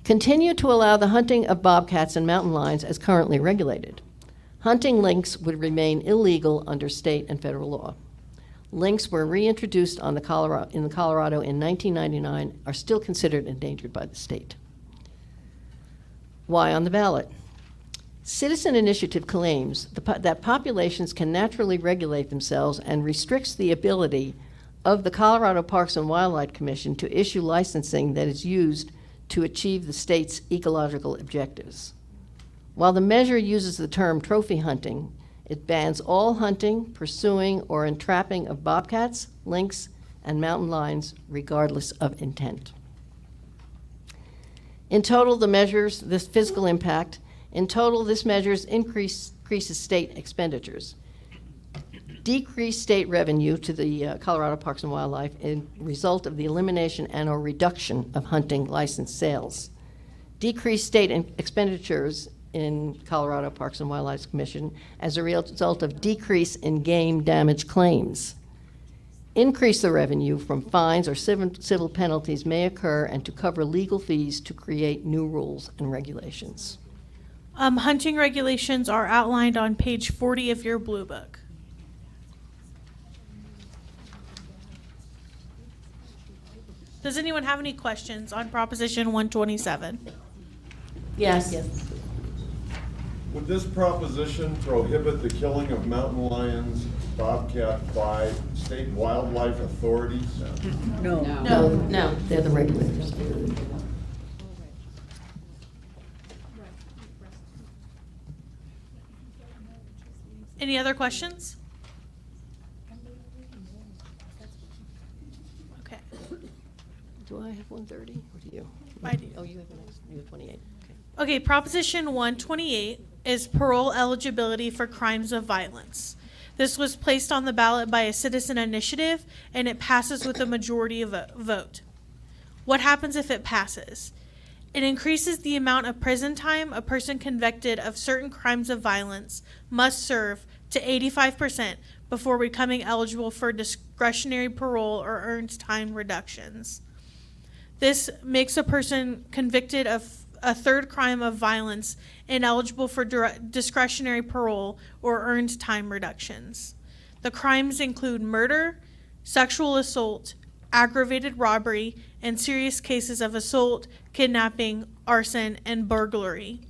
Continue to allow the hunting of bobcats and mountain lions as currently regulated. Hunting lynx would remain illegal under state and federal law. Lynx were reintroduced in Colorado in 1999, are still considered endangered by the state. Why on the ballot? Citizen initiative claims that populations can naturally regulate themselves and restricts the ability of the Colorado Parks and Wildlife Commission to issue licensing that is used to achieve the state's ecological objectives. While the measure uses the term trophy hunting, it bans all hunting, pursuing, or entrapping of bobcats, lynx, and mountain lions, regardless of intent. In total, this fiscal impact, this measures increases state expenditures. Decrease state revenue to the Colorado Parks and Wildlife in result of the elimination and/or reduction of hunting license sales. Decrease state expenditures in Colorado Parks and Wildlife Commission as a result of decrease in game damage claims. Increase the revenue from fines or civil penalties may occur and to cover legal fees to create new rules and regulations. Hunting regulations are outlined on page 40 of your blue book. Does anyone have any questions on Proposition 127? Yes. Would this proposition prohibit the killing of mountain lions, bobcat by state wildlife authorities? No, they're the regulators. Any other questions? Okay. Do I have 130 or do you? I do. Oh, you have the next, you have 28. Okay. Okay, Proposition 128 is parole eligibility for crimes of violence. This was placed on the ballot by a citizen initiative, and it passes with a majority of vote. What happens if it passes? It increases the amount of prison time a person convicted of certain crimes of violence must serve to 85% before becoming eligible for discretionary parole or earned time reductions. This makes a person convicted of a third crime of violence ineligible for discretionary parole or earned time reductions. The crimes include murder, sexual assault, aggravated robbery, and serious cases of assault, kidnapping, arson, and burglary.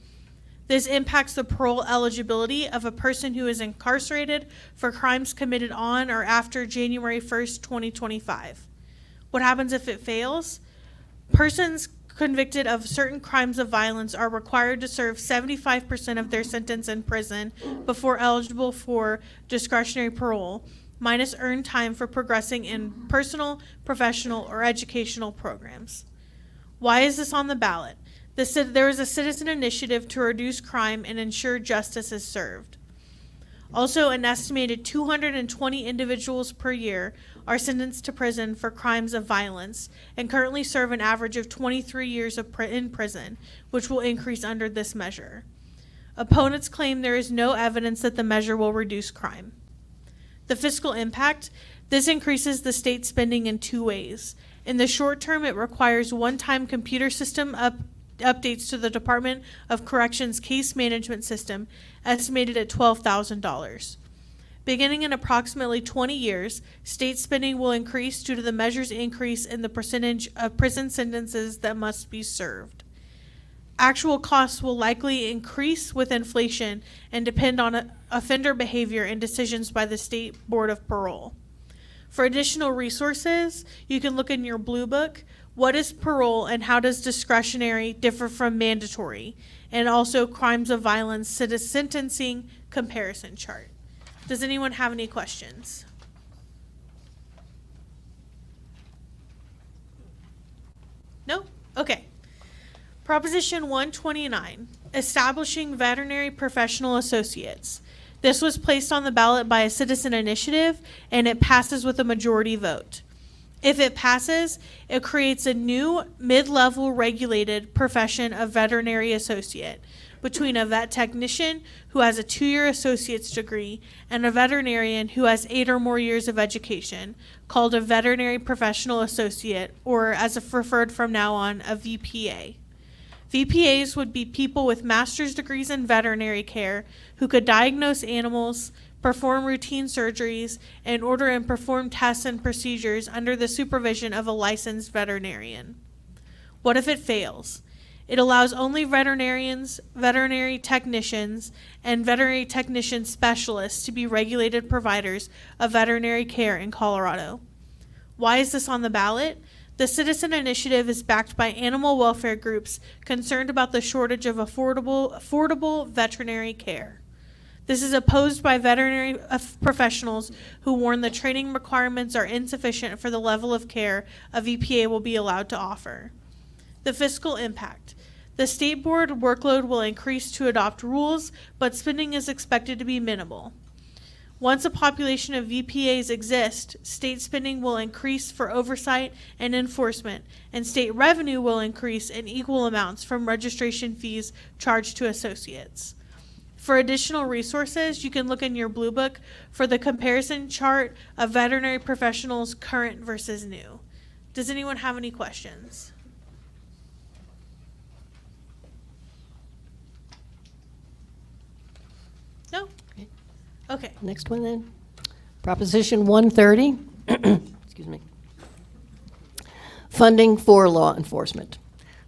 This impacts the parole eligibility of a person who is incarcerated for crimes committed on or after January 1st, 2025. What happens if it fails? Persons convicted of certain crimes of violence are required to serve 75% of their sentence in prison before eligible for discretionary parole, minus earned time for progressing in personal, professional, or educational programs. Why is this on the ballot? There is a citizen initiative to reduce crime and ensure justice is served. Also, an estimated 220 individuals per year are sentenced to prison for crimes of violence and currently serve an average of 23 years in prison, which will increase under this measure. Opponents claim there is no evidence that the measure will reduce crime. The fiscal impact, this increases the state spending in two ways. In the short term, it requires one-time computer system updates to the Department of Corrections case management system, estimated at $12,000. Beginning in approximately 20 years, state spending will increase due to the measure's increase in the percentage of prison sentences that must be served. Actual costs will likely increase with inflation and depend on offender behavior and decisions by the State Board of Parole. For additional resources, you can look in your blue book, What is Parole and How Does Discretionary Differ from Mandatory? And also Crimes of Violence Sentencing Comparison Chart. Does anyone have any questions? Okay. Proposition 129, establishing veterinary professional associates. This was placed on the ballot by a citizen initiative, and it passes with a majority vote. If it passes, it creates a new mid-level regulated profession of veterinary associate between a vet technician who has a 2-year associate's degree and a veterinarian who has 8 or more years of education, called a veterinary professional associate, or as referred from now on, a VPA. VPAs would be people with master's degrees in veterinary care who could diagnose animals, perform routine surgeries, and order and perform tests and procedures under the supervision of a licensed veterinarian. What if it fails? It allows only veterinarians, veterinary technicians, and veterinary technician specialists to be regulated providers of veterinary care in Colorado. Why is this on the ballot? The citizen initiative is backed by animal welfare groups concerned about the shortage of affordable veterinary care. This is opposed by veterinary professionals who warn the training requirements are insufficient for the level of care a VPA will be allowed to offer. The fiscal impact. The state board workload will increase to adopt rules, but spending is expected to be minimal. Once a population of VPAs exist, state spending will increase for oversight and enforcement, and state revenue will increase in equal amounts from registration fees charged to associates. For additional resources, you can look in your Blue Book for the comparison chart of veterinary professionals current versus new. Does anyone have any questions? No? Okay. Next one then. Proposition 130, excuse me. Funding for law enforcement.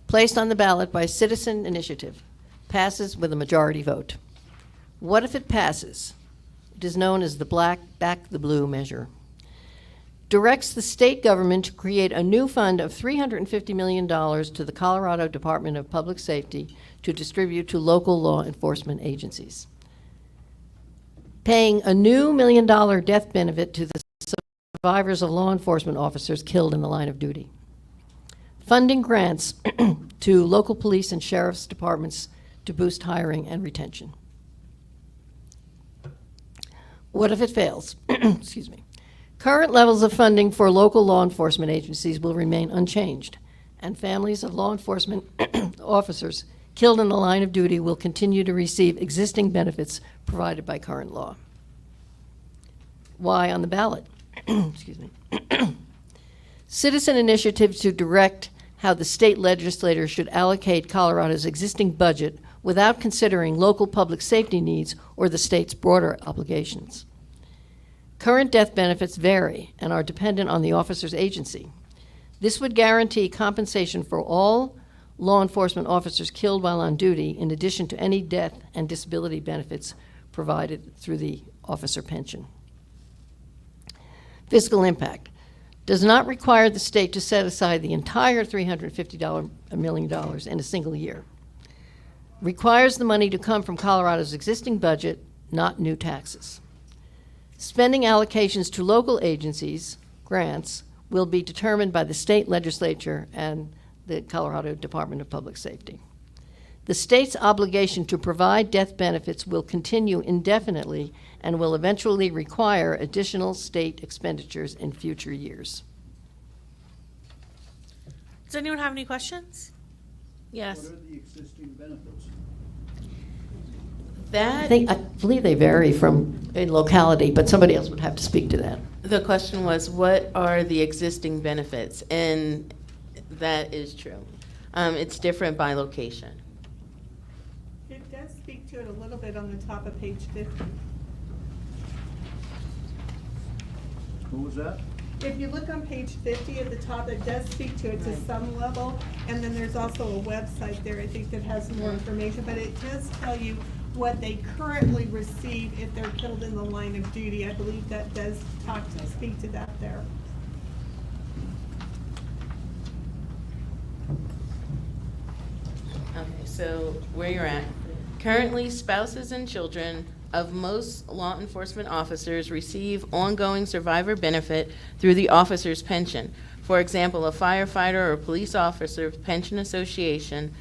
Placed on the ballot by citizen initiative. Passes with a majority vote. What if it passes? It is known as the Black Back the Blue measure. Directs the state government to create a new fund of $350 million to the Colorado Department of Public Safety to distribute to local law enforcement agencies. Paying a new $1 million death benefit to the survivors of law enforcement officers killed in the line of duty. Funding grants to local police and sheriff's departments to boost hiring and retention. What if it fails? Excuse me. Current levels of funding for local law enforcement agencies will remain unchanged, and families of law enforcement officers killed in the line of duty will continue to receive existing benefits provided by current law. Why on the ballot? Excuse me. Citizen initiative to direct how the state legislature should allocate Colorado's existing budget without considering local public safety needs or the state's broader obligations. Current death benefits vary and are dependent on the officer's agency. This would guarantee compensation for all law enforcement officers killed while on duty, in addition to any death and disability benefits provided through the officer pension. Fiscal impact. Does not require the state to set aside the entire $350 million in a single year. Requires the money to come from Colorado's existing budget, not new taxes. Spending allocations to local agencies, grants, will be determined by the state legislature and the Colorado Department of Public Safety. The state's obligation to provide death benefits will continue indefinitely and will eventually require additional state expenditures in future years. Does anyone have any questions? Yes. What are the existing benefits? I believe they vary from a locality, but somebody else would have to speak to that. The question was, what are the existing benefits? And that is true. It's different by location. It does speak to it a little bit on the top of page 50. Who was that? If you look on page 50 at the top, it does speak to it to some level, and then there's also a website there, I think, that has more information, but it does tell you what they currently receive if they're killed in the line of duty. I believe that does speak to that there. Okay, so where you're at. Currently, spouses and children of most law enforcement officers receive ongoing survivor benefit through the officer's pension. For example, a firefighter or police officer pension association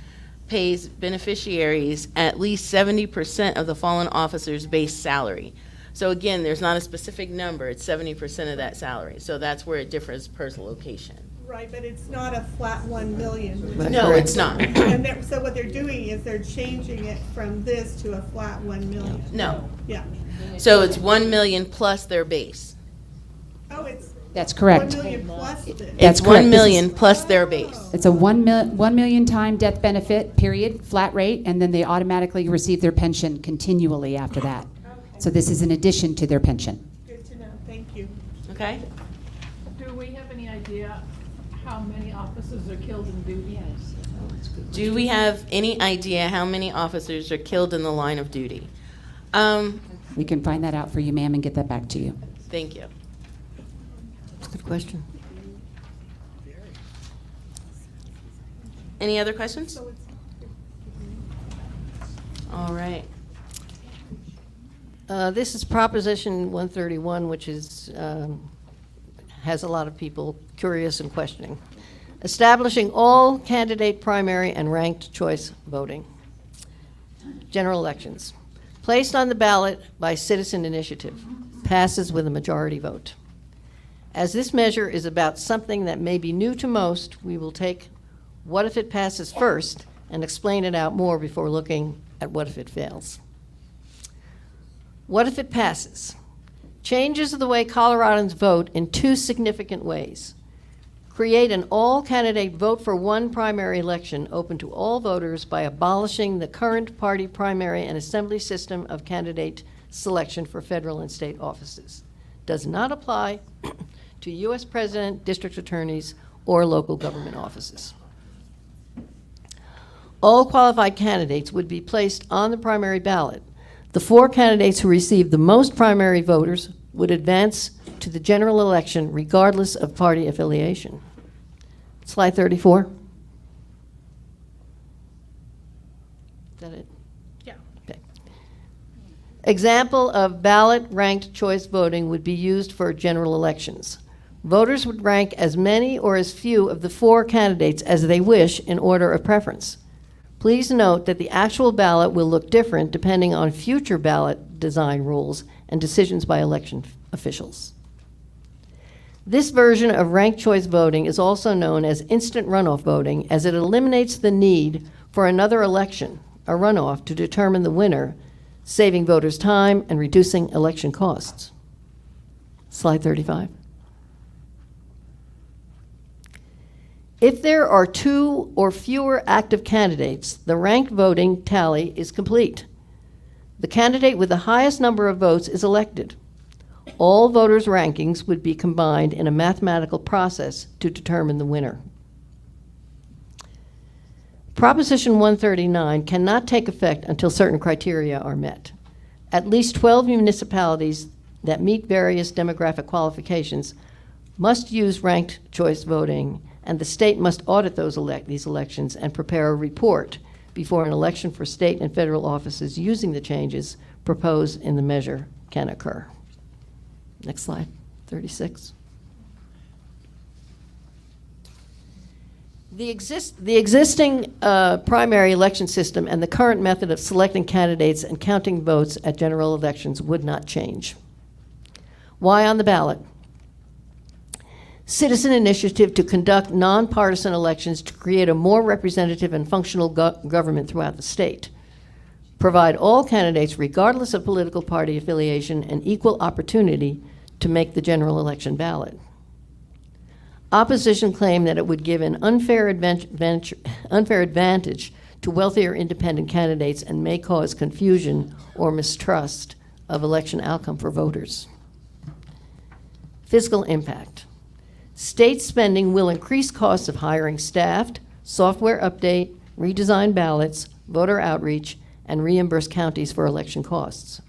pays beneficiaries at least 70% of the fallen officer's base salary. So again, there's not a specific number, it's 70% of that salary. So that's where it differs per location. Right, but it's not a flat 1 million. No, it's not. And so what they're doing is they're changing it from this to a flat 1 million. No. Yeah. So it's 1 million plus their base. Oh, it's That's correct. 1 million plus this. That's It's correct. 1 million plus their base. It's a 1 million time death benefit, period, flat rate, and then they automatically receive their pension continually after that. So this is in addition to their pension. Good to know, thank you. Okay? Do we have any idea how many officers are killed in duty? Do we have any idea how many officers are killed in the line of duty? We can find that out for you, ma'am, and get that back to you. Thank you. That's a good question. Any other questions? All right. This is Proposition 131, which is, has a lot of people curious and questioning. Establishing all candidate primary and ranked choice voting. General elections. Placed on the ballot by citizen initiative. Passes with a majority vote. As this measure is about something that may be new to most, we will take what if it passes first and explain it out more before looking at what if it fails. What if it passes? Changes the way Coloradans vote in two significant ways. Create an all-candidate vote for one primary election open to all voters by abolishing the current party primary and assembly system of candidate selection for federal and state offices. Does not apply to U.S. President, district attorneys, or local government offices. All qualified candidates would be placed on the primary ballot. The 4 candidates who receive the most primary voters would advance to the general election regardless of party affiliation. Slide 34. Is that it? Yeah. Okay. Example of ballot ranked choice voting would be used for general elections. Voters would rank as many or as few of the 4 candidates as they wish in order of preference. Please note that the actual ballot will look different depending on future ballot design rules and decisions by election officials. This version of ranked choice voting is also known as instant runoff voting, as it eliminates the need for another election, a runoff, to determine the winner, saving voters time and reducing election costs. Slide 35. If there are 2 or fewer active candidates, the ranked voting tally is complete. The candidate with the highest number of votes is elected. All voters' rankings would be combined in a mathematical process to determine the winner. Proposition 139 cannot take effect until certain criteria are met. At least 12 municipalities that meet various demographic qualifications must use ranked choice voting, and the state must audit these elections and prepare a report before an election for state and federal offices using the changes proposed in the measure can occur. Next slide, 36. The existing primary election system and the current method of selecting candidates and counting votes at general elections would not change. Why on the ballot? Citizen initiative to conduct nonpartisan elections to create a more representative and functional government throughout the state. Provide all candidates, regardless of political party affiliation, an equal opportunity to make the general election ballot. Opposition claimed that it would give an unfair advantage to wealthier independent candidates and may cause confusion or mistrust of election outcome for voters. Fiscal impact. State spending will increase costs of hiring staff, software update, redesign ballots, voter outreach, and reimburse counties for election costs.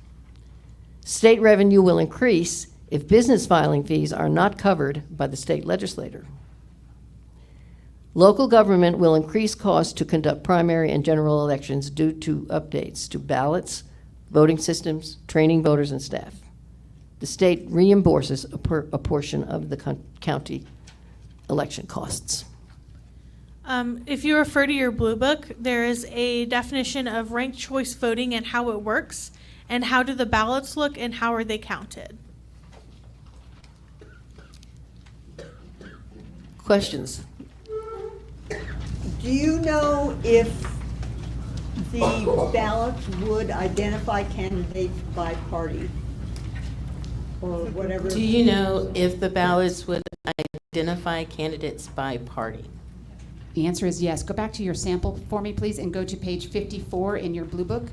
State revenue will increase if business filing fees are not covered by the state legislator. Local government will increase costs to conduct primary and general elections due to updates to ballots, voting systems, training voters and staff. The state reimburses a portion of the county election costs. If you refer to your blue book, there is a definition of ranked choice voting and how it works, and how do the ballots look and how are they counted. Questions? Do you know if the ballots would identify candidates by party? Or whatever? Do you know if the ballots would identify candidates by party? The answer is yes. Go back to your sample for me, please, and go to page 54 in your blue book.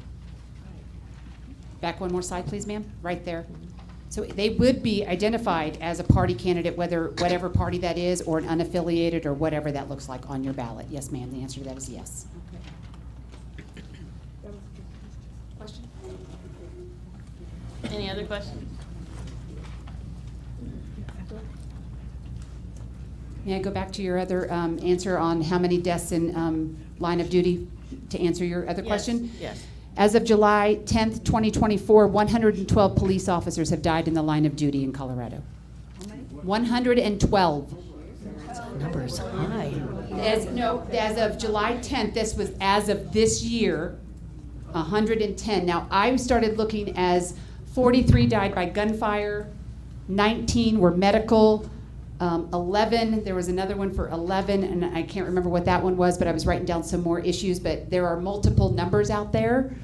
Back one more slide, please, ma'am. Right there. So they would be identified as a party candidate, whatever party that is, or an unaffiliated, or whatever that looks like on your ballot. Yes, ma'am. The answer to that is yes. Question? Any other questions? May I go back to your other answer on how many deaths in line of duty to answer your other question? Yes. As of July 10th, 2024, 112 police officers have died in the line of duty in Colorado. 112. That number is high. As of July 10th, this was as of this year, 110. Now, I started looking as 43 died by gunfire, 19 were medical, 11, there was another one for 11, and I can't remember what that one was, but I was writing down some more issues, but there are multiple numbers out there.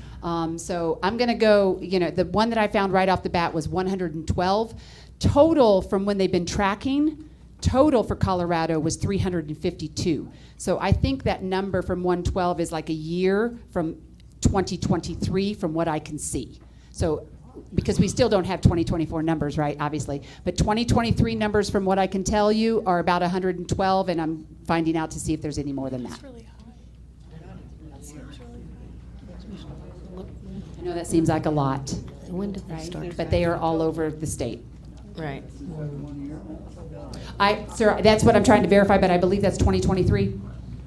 So I'm going to go, the one that I found right off the bat was 112. Total from when they've been tracking, total for Colorado was 352. So I think that number from 112 is like a year from 2023 from what I can see. So because we still don't have 2024 numbers, right, obviously. But 2023 numbers, from what I can tell you, are about 112, and I'm finding out to see if there's any more than that. That's really high. That seems really high. I know that seems like a lot, When did that right? start? But they are all over the state. Right. Sir, that's what I'm trying to verify, but I believe that's 2023.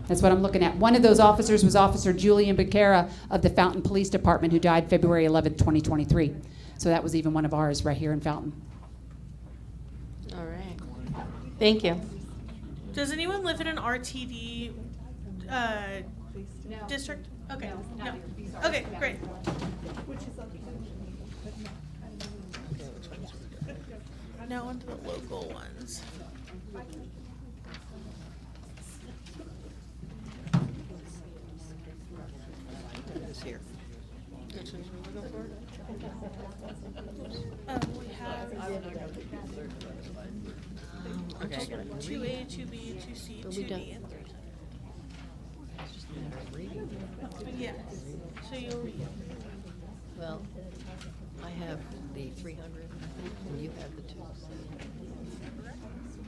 That's what I'm looking at. One of those officers was Officer Julian Becerra of the Fountain Police Department, who died February 11th, 2023. So that was even one of ours right here in Fountain. All right. Thank you. Does anyone live in an RTD district? Okay. No. Okay, great. Now onto the local ones. Here. We have 2A, 2B, 2C, 2D, and 3. Yes. So you'll. Well, I have the 300, and you have the 2.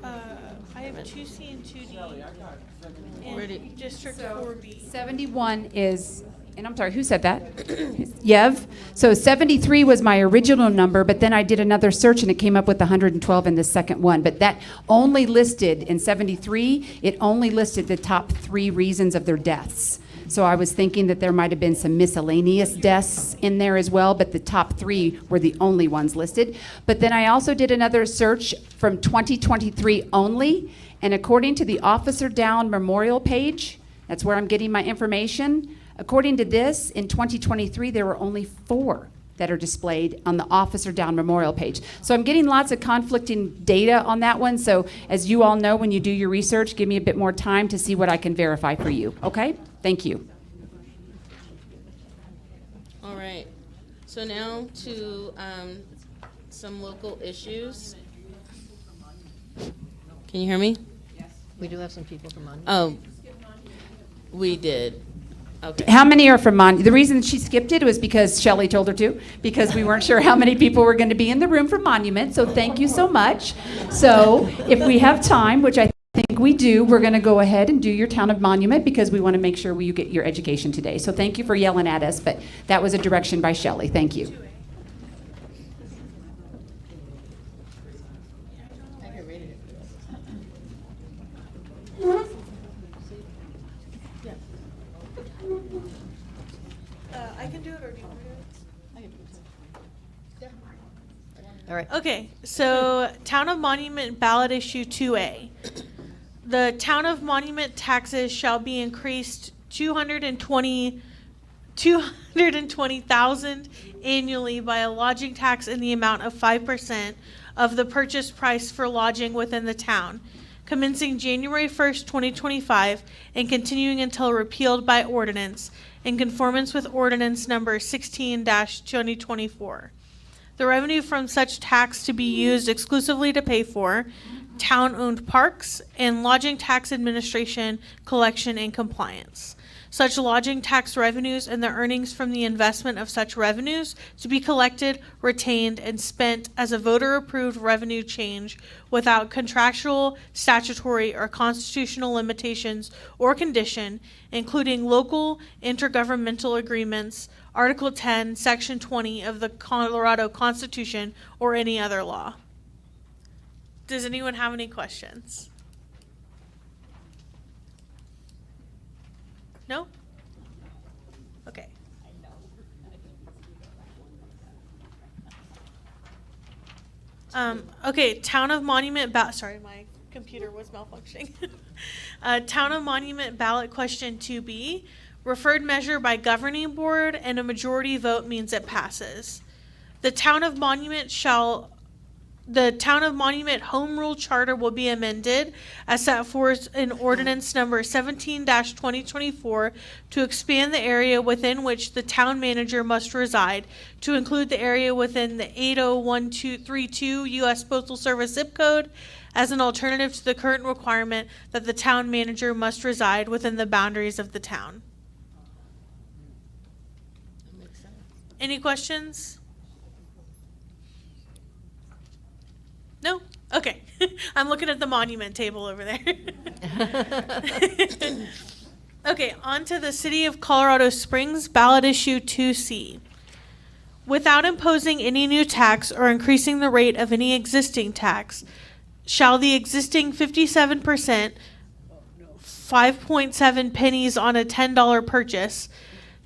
I have 2C and 2D. And District 4B. 71 is, and I'm sorry, who said that? Yev. So 73 was my original number, but then I did another search and it came up with 112 in the second one. But that only listed, in 73, it only listed the top 3 reasons of their deaths. So I was thinking that there might have been some miscellaneous deaths in there as well, but the top 3 were the only ones listed. But then I also did another search from 2023 only, and according to the Officer Down Memorial page, that's where I'm getting my information. According to this, in 2023, there were only 4 that are displayed on the Officer Down Memorial page. So I'm getting lots of conflicting data on that one. So as you all know, when you do your research, give me a bit more time to see what I can verify for you. Okay? Thank you. All right. So now to some local issues. Can you hear me? We do have some people from Monument. Oh, we did. Okay. How many are from Monument? The reason she skipped it was because Shelley told her to, because we weren't sure how many people were going to be in the room from Monument. So thank you so much. So if we have time, which I think we do, we're going to go ahead and do your town of Monument, because we want to make sure you get your education today. So thank you for yelling at us, but that was a direction by Shelley. Thank you. I can do it, or do you want to do it? All right. Okay, so Town of Monument ballot issue 2A. The Town of Monument taxes shall be increased 220,000 annually by a lodging tax in the amount of 5% of the purchase price for lodging within the town, commencing January 1st, 2025, and continuing until repealed by ordinance, in conformance with ordinance number 16-2024. The revenue from such tax to be used exclusively to pay for town-owned parks and lodging tax administration, collection, and compliance. Such lodging tax revenues and the earnings from the investment of such revenues to be collected, retained, and spent as a voter-approved revenue change without contractual, statutory, or constitutional limitations or condition, including local intergovernmental agreements, Article 10, Section 20 of the Colorado Constitution, or any other law. Does anyone have any questions? No? Okay. Okay, Town of Monument sorry, my computer was malfunctioning. Town of Monument ballot question 2B. Referred measure by governing board and a majority vote means it passes. The Town of Monument Home Rule Charter will be amended as set forth in Ordinance Number 17-2024 to expand the area within which the town manager must reside to include the area within the 801232 U.S. Postal Service zip code as an alternative to the current requirement that the town manager must reside within the boundaries of the town. Any questions? No? Okay. I'm looking at the monument table over there. Okay, on to the City of Colorado Springs ballot issue 2C. Without imposing any new tax or increasing the rate of any existing tax, shall the existing 57%, 5.7 pennies on a $10 purchase,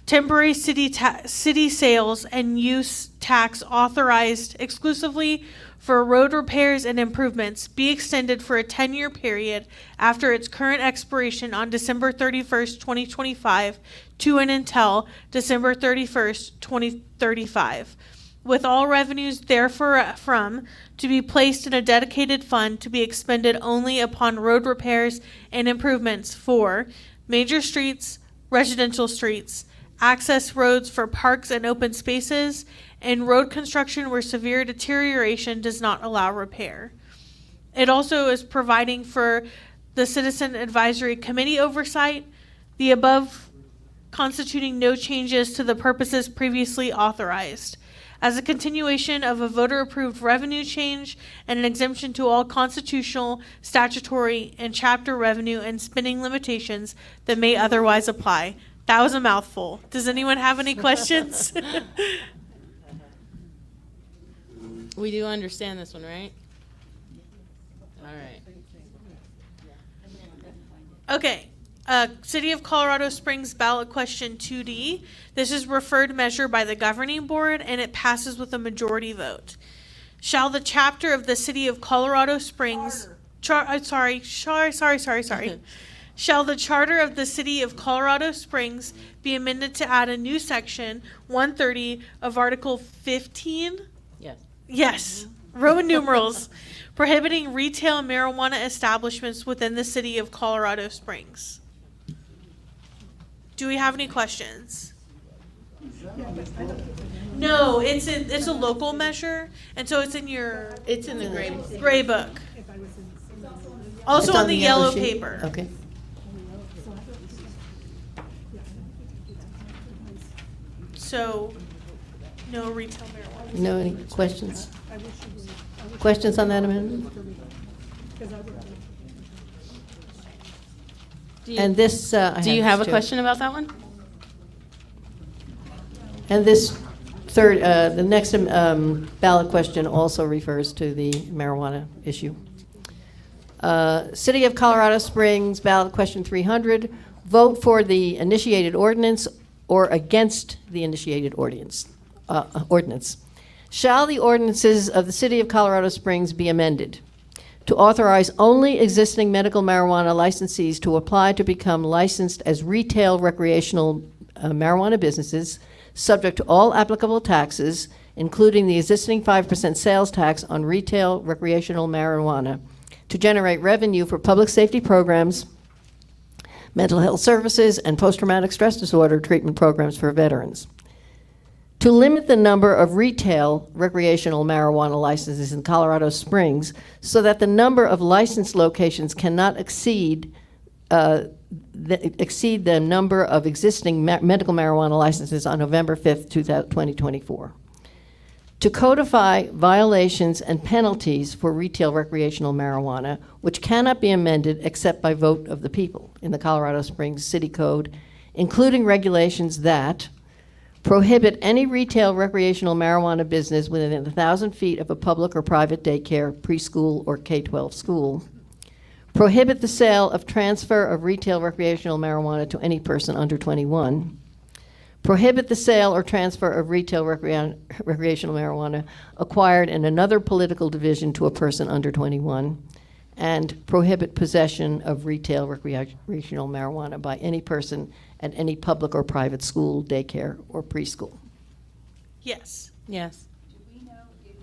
temporary city sales and use tax authorized exclusively for road repairs and improvements be extended for a 10-year period after its current expiration on December 31st, 2025 to and until December 31st, 2035, with all revenues therefrom to be placed in a dedicated fund to be expended only upon road repairs and improvements for major streets, residential streets, access roads for parks and open spaces, and road construction where severe deterioration does not allow repair. It also is providing for the Citizen Advisory Committee oversight, the above constituting no changes to the purposes previously authorized, as a continuation of a voter-approved revenue change and an exemption to all constitutional, statutory, and chapter revenue and spending limitations that may otherwise apply. That was a mouthful. Does anyone have any questions? We do understand this one, right? All right. Okay. City of Colorado Springs ballot question 2D. This is referred measure by the governing board and it passes with a majority vote. Shall the chapter of the City of Colorado Springs... sorry. Shall the charter of the City of Colorado Springs be amended to add a new section 130 of Article 15? Yes. Yes. Roman numerals prohibiting retail marijuana establishments within the City of Colorado Springs. Do we have any questions? No, it's a local measure, and so it's in your... It's in the gray book. Also It's on the yellow sheet? paper. Okay. So, no retail marijuana. No, any questions? Questions on that amendment? And this, Do you have a question about that one? And this third, the next ballot question also refers to the marijuana issue. City of Colorado Springs, ballot question 300. Vote for the initiated ordinance or against the initiated ordinance. Shall the ordinances of the City of Colorado Springs be amended to authorize only existing medical marijuana licensees to apply to become licensed as retail recreational marijuana businesses, subject to all applicable taxes, including the existing 5% sales tax on retail recreational marijuana, to generate revenue for public safety programs, mental health services, and post-traumatic stress disorder treatment programs for veterans. To limit the number of retail recreational marijuana licenses in Colorado Springs so that the number of licensed locations cannot exceed the number of existing medical marijuana licenses on November 5th, 2024. To codify violations and penalties for retail recreational marijuana, which cannot be amended except by vote of the people in the Colorado Springs City Code, including regulations that prohibit any retail recreational marijuana business within 1,000 feet of a public or private daycare, preschool, or K-12 school. Prohibit the sale of transfer of retail recreational marijuana to any person under 21. Prohibit the sale or transfer of retail recreational marijuana acquired in another political division to a person under 21. And prohibit possession of retail recreational marijuana by any person at any public or private school, daycare, or preschool. Yes. Yes. Do we know if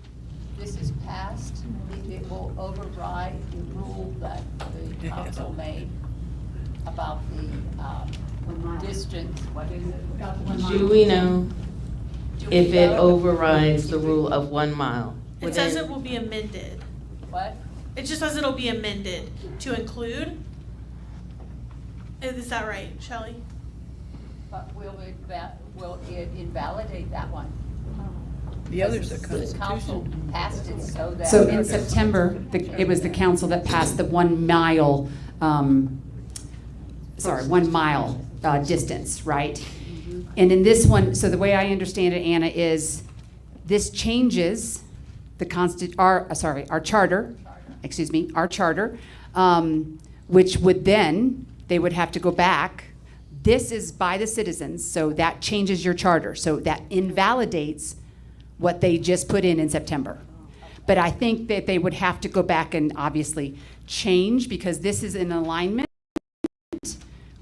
this is passed, if it will override the rule that the council made about the distance, what is it? Do we know if it overrides the rule of 1 mile? It says it will be amended. What? It just says it'll be amended to include. Is that right, Shelley? But will it invalidate that one? The others are The council passed it so that. So in September, it was the council that passed the 1 mile, 1 mile distance, right? And in this one, so the way I understand it, Anna, is this changes the our charter, our charter, which would then, they would have to go back. This is by the citizens, so that changes your charter. So that invalidates what they just put in September. But I think that they would have to go back and obviously change, because this is in alignment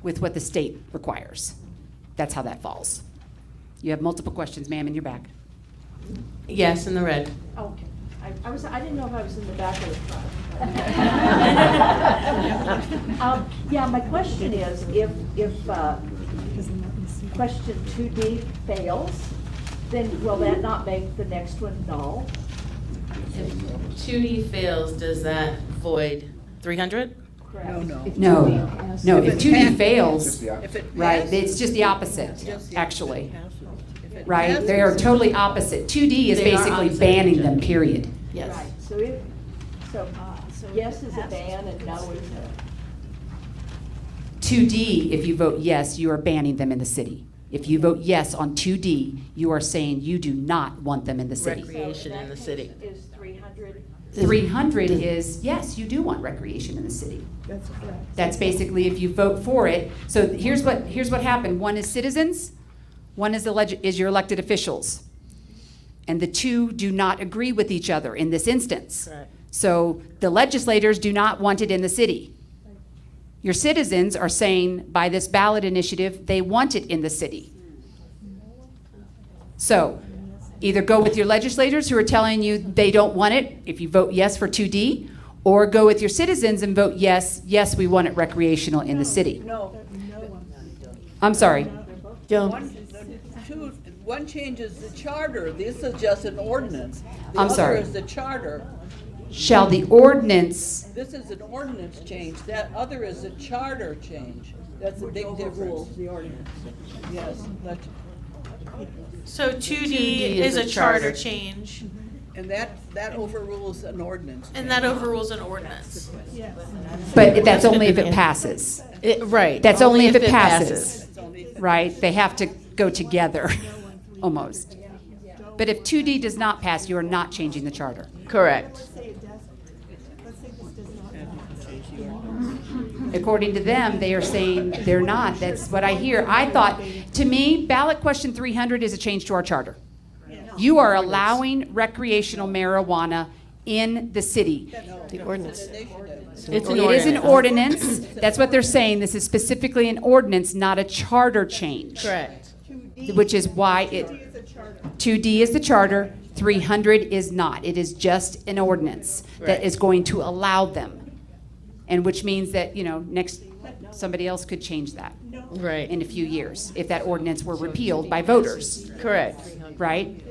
with what the state requires. That's how that falls. You have multiple questions, ma'am, and you're back. Yes, in the red. Okay. I didn't know if I was in the back of the truck. Yeah, my question is, if question 2D fails, then will that not make the next one null? If 2D fails, does that void 300? No, if 2D fails, right, it's just the opposite, actually. Right, they are totally opposite. 2D is basically banning them, period. Yes. Right, so yes is a ban and no is a. 2D, if you vote yes, you are banning them in the city. If you vote yes on 2D, you are saying you do not want them in the city. Recreation in the city. Is 300? 300 is, yes, you do want recreation in the city. That's basically if you vote for it. So here's what happened. One is citizens, one is your elected officials. And the two do not agree with each other in this instance. Right. So the legislators do not want it in the city. Your citizens are saying by this ballot initiative, they want it in the city. So either go with your legislators who are telling you they don't want it if you vote yes for 2D, or go with your citizens and vote yes, we want it recreational in the city. No. I'm sorry. One changes the charter. This is just an ordinance. I'm sorry. The other is the charter. Shall the ordinance, This is an ordinance change. That other is a charter change. That's a big difference. The ordinance. Yes. So 2D is a charter change. And that overrules an ordinance. And that overrules an ordinance. but that's only if it passes. Right. That's only if it passes. Right? They have to go together, almost. But if 2D does not pass, you are not changing the charter. Correct. According to them, they are saying they're not. That's what I hear. I thought, to me, ballot question 300 is a change to our charter. You are allowing recreational marijuana in the city. The ordinance. It's an It is an ordinance. That's what they're saying. This is specifically an ordinance, not a charter change. Correct. Which is why it, 2D is the charter, 300 is not. It is just an ordinance that Right. is going to allow them. And which means that, next, somebody else could change that Right. in a few years if that ordinance were repealed by voters, Correct. right?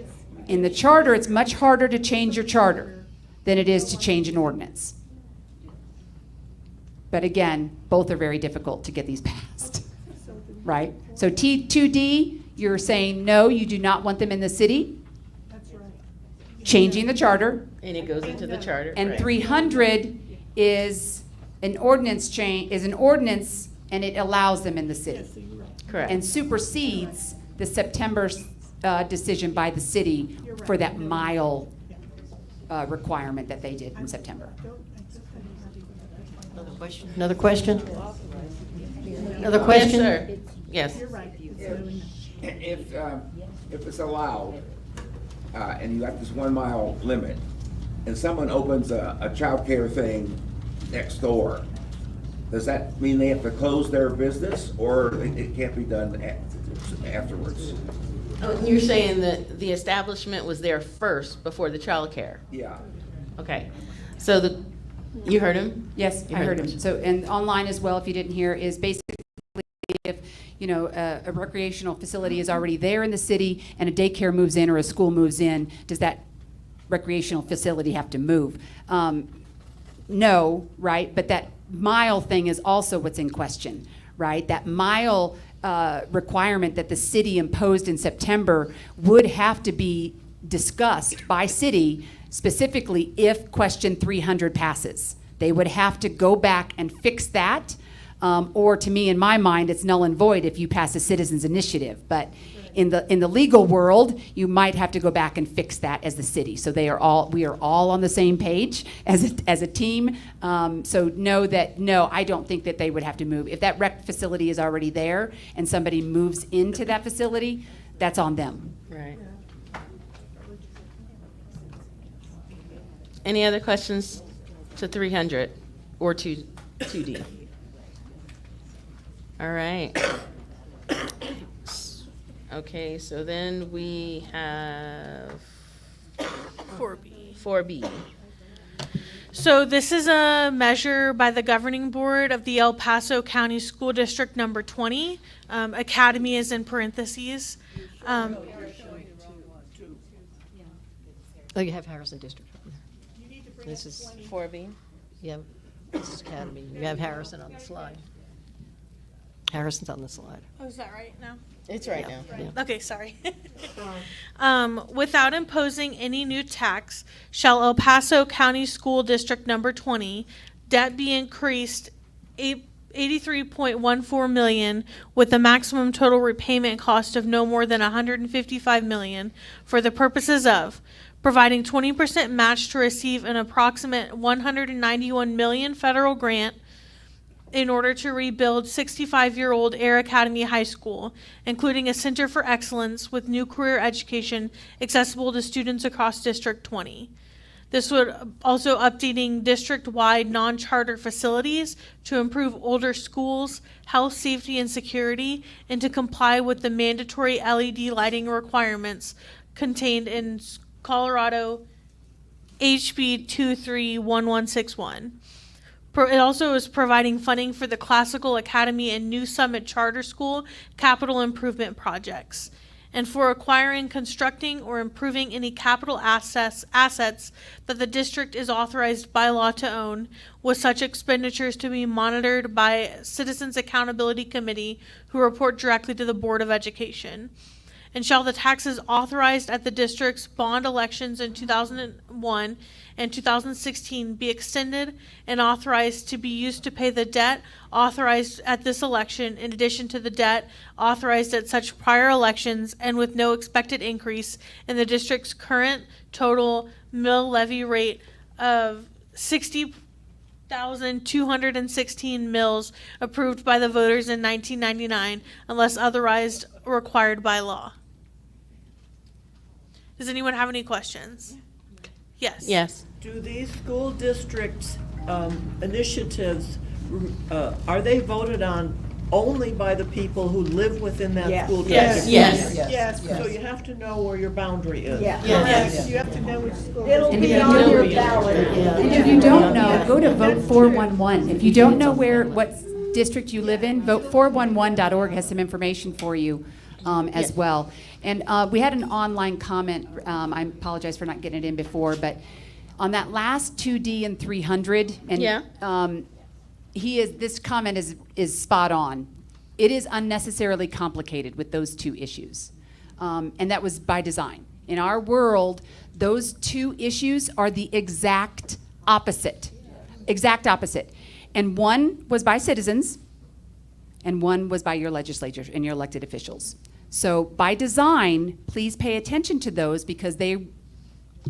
In the charter, it's much harder to change your charter than it is to change an ordinance. But again, both are very difficult to get these passed, right? So T2D, you're saying, no, you do not want them in the city. Changing the charter. And it goes into the charter. And right. 300 is an ordinance change, is an ordinance, and it allows them in the city. Correct. And supersedes the September decision by the city for that mile requirement that they did in September. Another question? Another question? Another question? Yes, sir. Yes. If it's allowed, and you have this 1 mile limit, and someone opens a childcare thing next door, does that mean they have to close their business, or it can't be done afterwards? Oh, you're saying that the establishment was there first before the childcare? Yeah. Okay. So you heard him? Yes, You I heard the him. question. So, and online as well, if you didn't hear, is basically if, a recreational facility is already there in the city and a daycare moves in or a school moves in, does that recreational facility have to move? No, right? But that mile thing is also what's in question, right? That mile requirement that the city imposed in September would have to be discussed by city specifically if question 300 passes. They would have to go back and fix that, or to me, in my mind, it's null and void if you pass a citizens initiative. But in the legal world, you might have to go back and fix that as the city. So we are all on the same page as a team. So no, I don't think that they would have to move. If that rec facility is already there and somebody moves into that facility, that's on them. Right. Any other questions to 300 or 2D? All right. Okay, so then we have 4B. 4B. So this is a measure by the governing board of the El Paso County School District number 20. Academy is in parentheses. Oh, you have Harrison District. This is 4B. Yeah, this is Academy. You have Harrison on the slide. Harrison's on the slide. Oh, is that right now? It's right Yeah. now. Yeah. Okay, sorry. Without imposing any new tax, shall El Paso County School District number 20 debt be increased 83.14 million with a maximum total repayment cost of no more than 155 million for the purposes of providing 20% match to receive an approximate 191 million federal grant in order to rebuild 65-year-old Air Academy High School, including a center for excellence with new career education accessible to students across District 20. This would also updating district-wide non-charter facilities to improve older schools, health, safety, and security, and to comply with the mandatory LED lighting requirements contained in Colorado HB 231161. It also is providing funding for the Classical Academy and New Summit Charter School capital improvement projects, and for acquiring, constructing, or improving any capital assets that the district is authorized by law to own, with such expenditures to be monitored by Citizens Accountability Committee who report directly to the Board of Education. And shall the taxes authorized at the district's bond elections in 2001 and 2016 be extended and authorized to be used to pay the debt authorized at this election in addition to the debt authorized at such prior elections, and with no expected increase in the district's current total mill levy rate of 60,216 mills approved by the voters in 1999 unless otherwise required by law. Does anyone have any questions? Yes. Yes. Do these school districts initiatives, are they voted on only by the people who live within that Yes. school Yes. district? Yes. Yes. So you have to know where your boundary is. Yeah. Yes. You have to know which school. It'll And be if you on don't- your ballot. And if you don't know, go to Vote 411. If you don't know what district you live in, vote411.org has some information for you as well. And we had an online comment, I apologize for not getting it in before, but on that last 2D and 300, and Yeah. this comment is spot on. It is unnecessarily complicated with those two issues. And that was by design. In our world, those two issues are the exact opposite. Exact opposite. And one was by citizens, and one was by your legislature and your elected officials. So by design, please pay attention to those because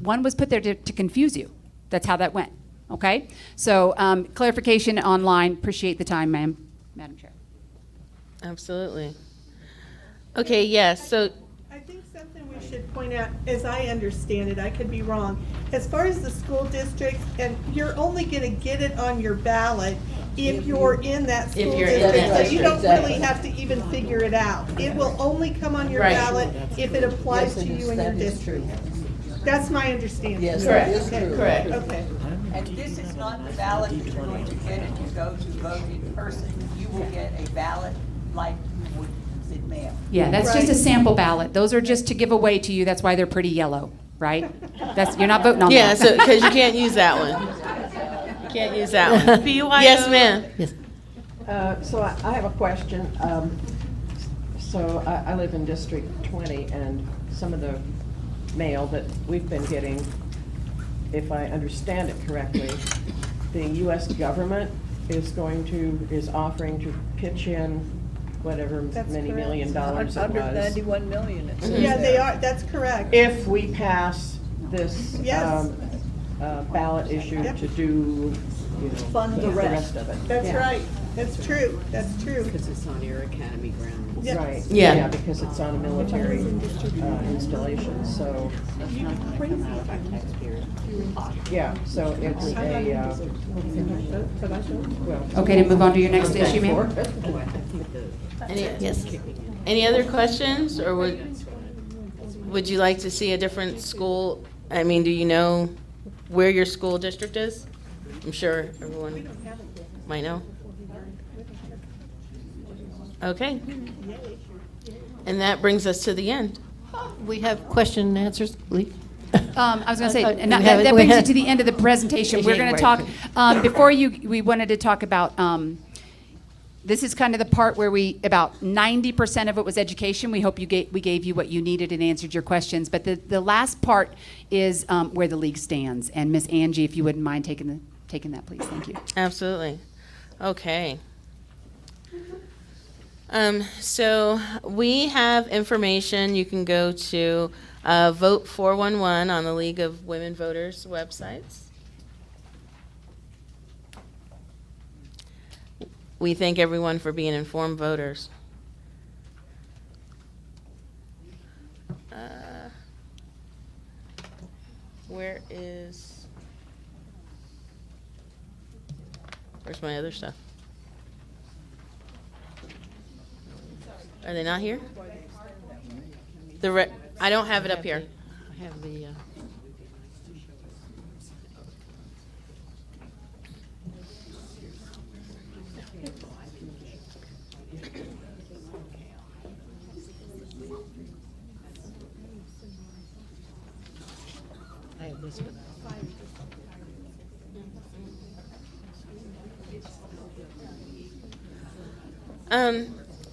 one was put there to confuse you. That's how that went. Okay? So clarification online. Appreciate the time, Madam Chair. Absolutely. Okay, yes, so, I think something we should point out, as I understand it, I could be wrong, as far as the school districts, and you're only gonna get it on your ballot if you're in that school you're in district, that so you don't district, really have to even figure it out. It will only come on your Right. ballot if it applies Yes, to you and your that is district. true. That's my understanding. Yes, Correct. that is Okay. true. Correct. Okay. And this is not the ballot you're going to get if you go to vote in person. You will get a ballot like you would in mail. Yeah, that's just a Right. sample ballot. Those are just to give away to you. That's why they're pretty yellow, right? You're not voting on yeah, that. so, because you can't use that one. You can't use that one. BYO. Yes, ma'am. Yes. So I have a question. So I live in District 20, and some of the mail that we've been getting, if I understand it correctly, the U.S. government is offering to pitch in whatever That's many correct. $million it was. 191 million, it says Yeah, they there. are, that's correct. If we pass this Yes. ballot issue Yep. to do, Fund the rest. of it. That's Yeah. right, that's true, that's true. Because it's on your academy grounds. Yeah. Right. Yeah. Because it's on a military installation, so. Yeah, so it's Okay, to move on to your next issue, ma'am? Yes. Any other questions, or would you like to see a different school? I mean, do you know where your school district is? I'm sure everyone might know. Okay. And that brings us to the end. We have question and answers, Lee? I was going to say, and we that have it- that we brings you have- to the end of the presentation. We're going to talk, we wanted to talk about, this is kind of the part where about 90% of it was education. We hope we gave you what you needed and answered your questions. But the last part is where the league stands. And Miss Angie, if you wouldn't mind taking that, please. Thank you. Absolutely. Okay. So we have information. You can go to Vote 411 on the League of Women Voters websites. We thank everyone for being informed voters. Where's my other stuff? Are they not here? I don't have it up here. I have the, I have this one.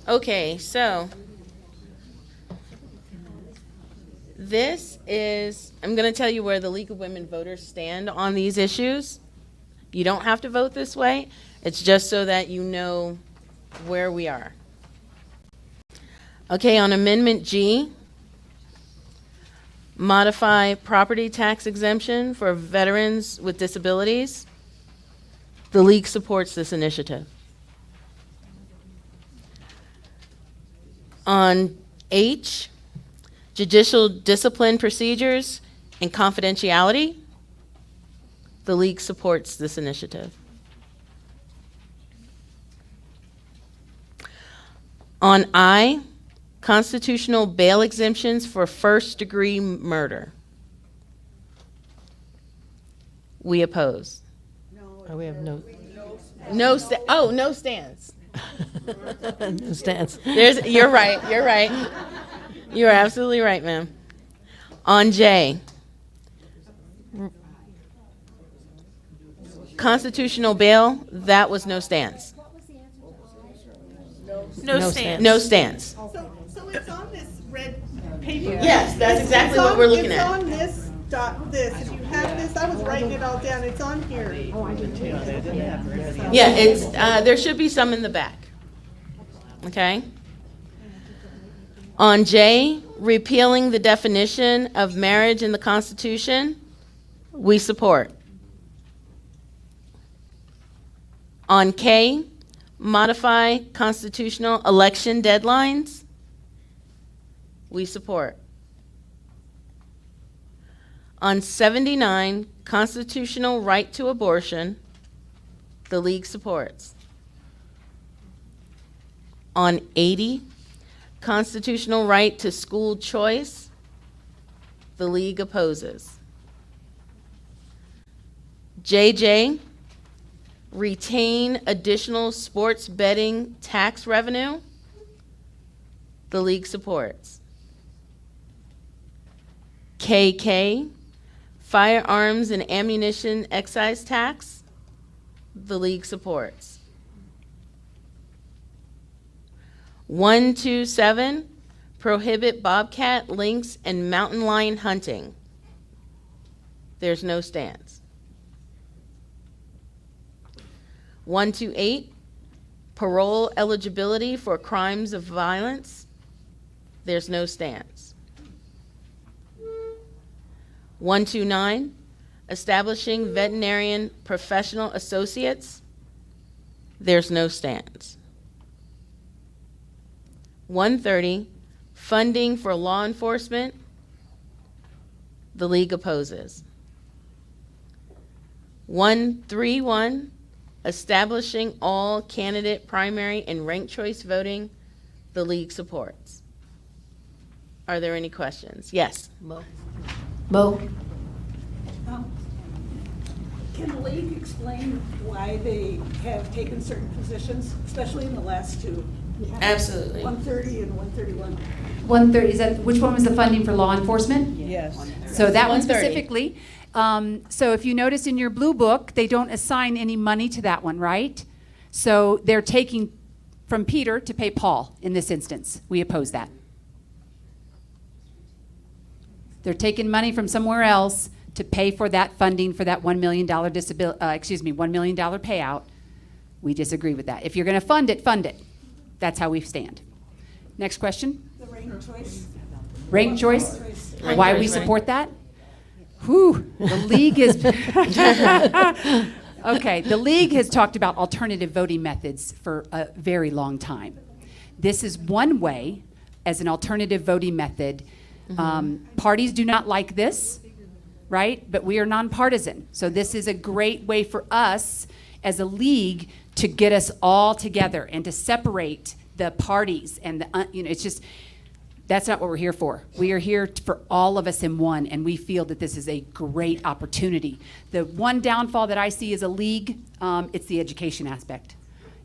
Okay, so this is, I'm going to tell you where the League of Women Voters stand on these issues. You don't have to vote this way. It's just so that you know where we are. Okay, on Amendment G, modify property tax exemption for veterans with disabilities. The League supports this initiative. On H, judicial discipline procedures, and confidentiality. The League supports this initiative. On I, constitutional bail exemptions for first-degree murder. We oppose. We have no. No stands. No stance. You're right. You're absolutely right, ma'am. On J, constitutional bail, that was no stance. No stance. No stance. So it's on this red paper? Yes, that's exactly what we're looking at. It's on this if you have this, I was writing it all down, it's on here. Oh, I did too. Yeah, it's, there should be some in the back. Okay? On J, repealing the definition of marriage in the Constitution, we support. On K, modify constitutional election deadlines, we support. On 79, constitutional right to abortion, the League supports. On 80, constitutional right to school choice, the League opposes. JJ, retain additional sports betting tax revenue, the League supports. KK, firearms and ammunition excise tax, the League supports. 127, prohibit bobcat, lynx, and mountain lion hunting. There's no stance. 128, parole eligibility for crimes of violence. There's no stance. 129, establishing veterinarian professional associates. There's no stance. 130, funding for law enforcement. The League opposes. 131, establishing all candidate primary and ranked choice voting. The League supports. Are there any questions? Yes. Mo? Can the League explain why they have taken certain positions, especially in the last two? Absolutely. 130 and 131. 130, is that, which one was the funding for law enforcement? Yes. So that one 130. specifically. So if you notice in your blue book, they don't assign any money to that one, right? So they're taking from Peter to pay Paul in this instance. We oppose that. They're taking money from somewhere else to pay for that funding for that $1 million $1 million payout. We disagree with that. If you're going to fund it, fund it. That's how we stand. Next question. The ranked choice. Ranked choice. Why we support that? Whew, the League is, okay, the League has talked about alternative voting methods for a very long time. This is one way as an alternative voting method. Parties do not like this, right? But we are nonpartisan. So this is a great way for us as a league to get us all together and to separate the parties and the, it's just, that's not what we're here for. We are here for all of us in one, and we feel that this is a great opportunity. The one downfall that I see as a league, it's the education aspect.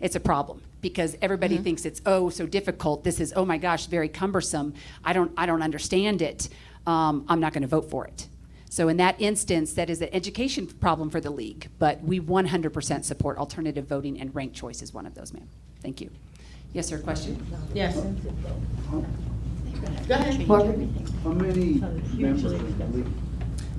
It's a problem because everybody thinks it's, oh, so difficult. This is, oh my gosh, very cumbersome. I don't understand it. I'm not going to vote for it. So in that instance, that is an education problem for the league, but we 100% support alternative voting, and ranked choice is one of those, ma'am. Thank you. Yes, sir, question? Yes. Go ahead. How many members of the league?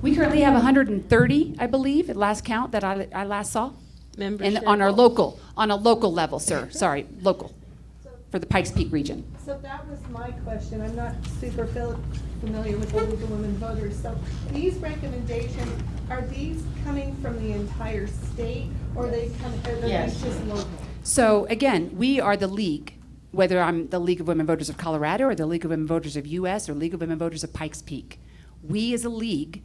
We currently have 130, I believe, at last count that I last saw. Membership. And on a local level, sir. Sorry, local, for the Pikes Peak region. So that was my question. I'm not super familiar with the League of Women Voters. So these recommendations, are these coming from the entire state, or are they Yes. these just local? So again, we are the league. whether I'm the League of Women Voters of Colorado or the League of Women Voters of US or League of Women Voters of Pikes Peak. We as a league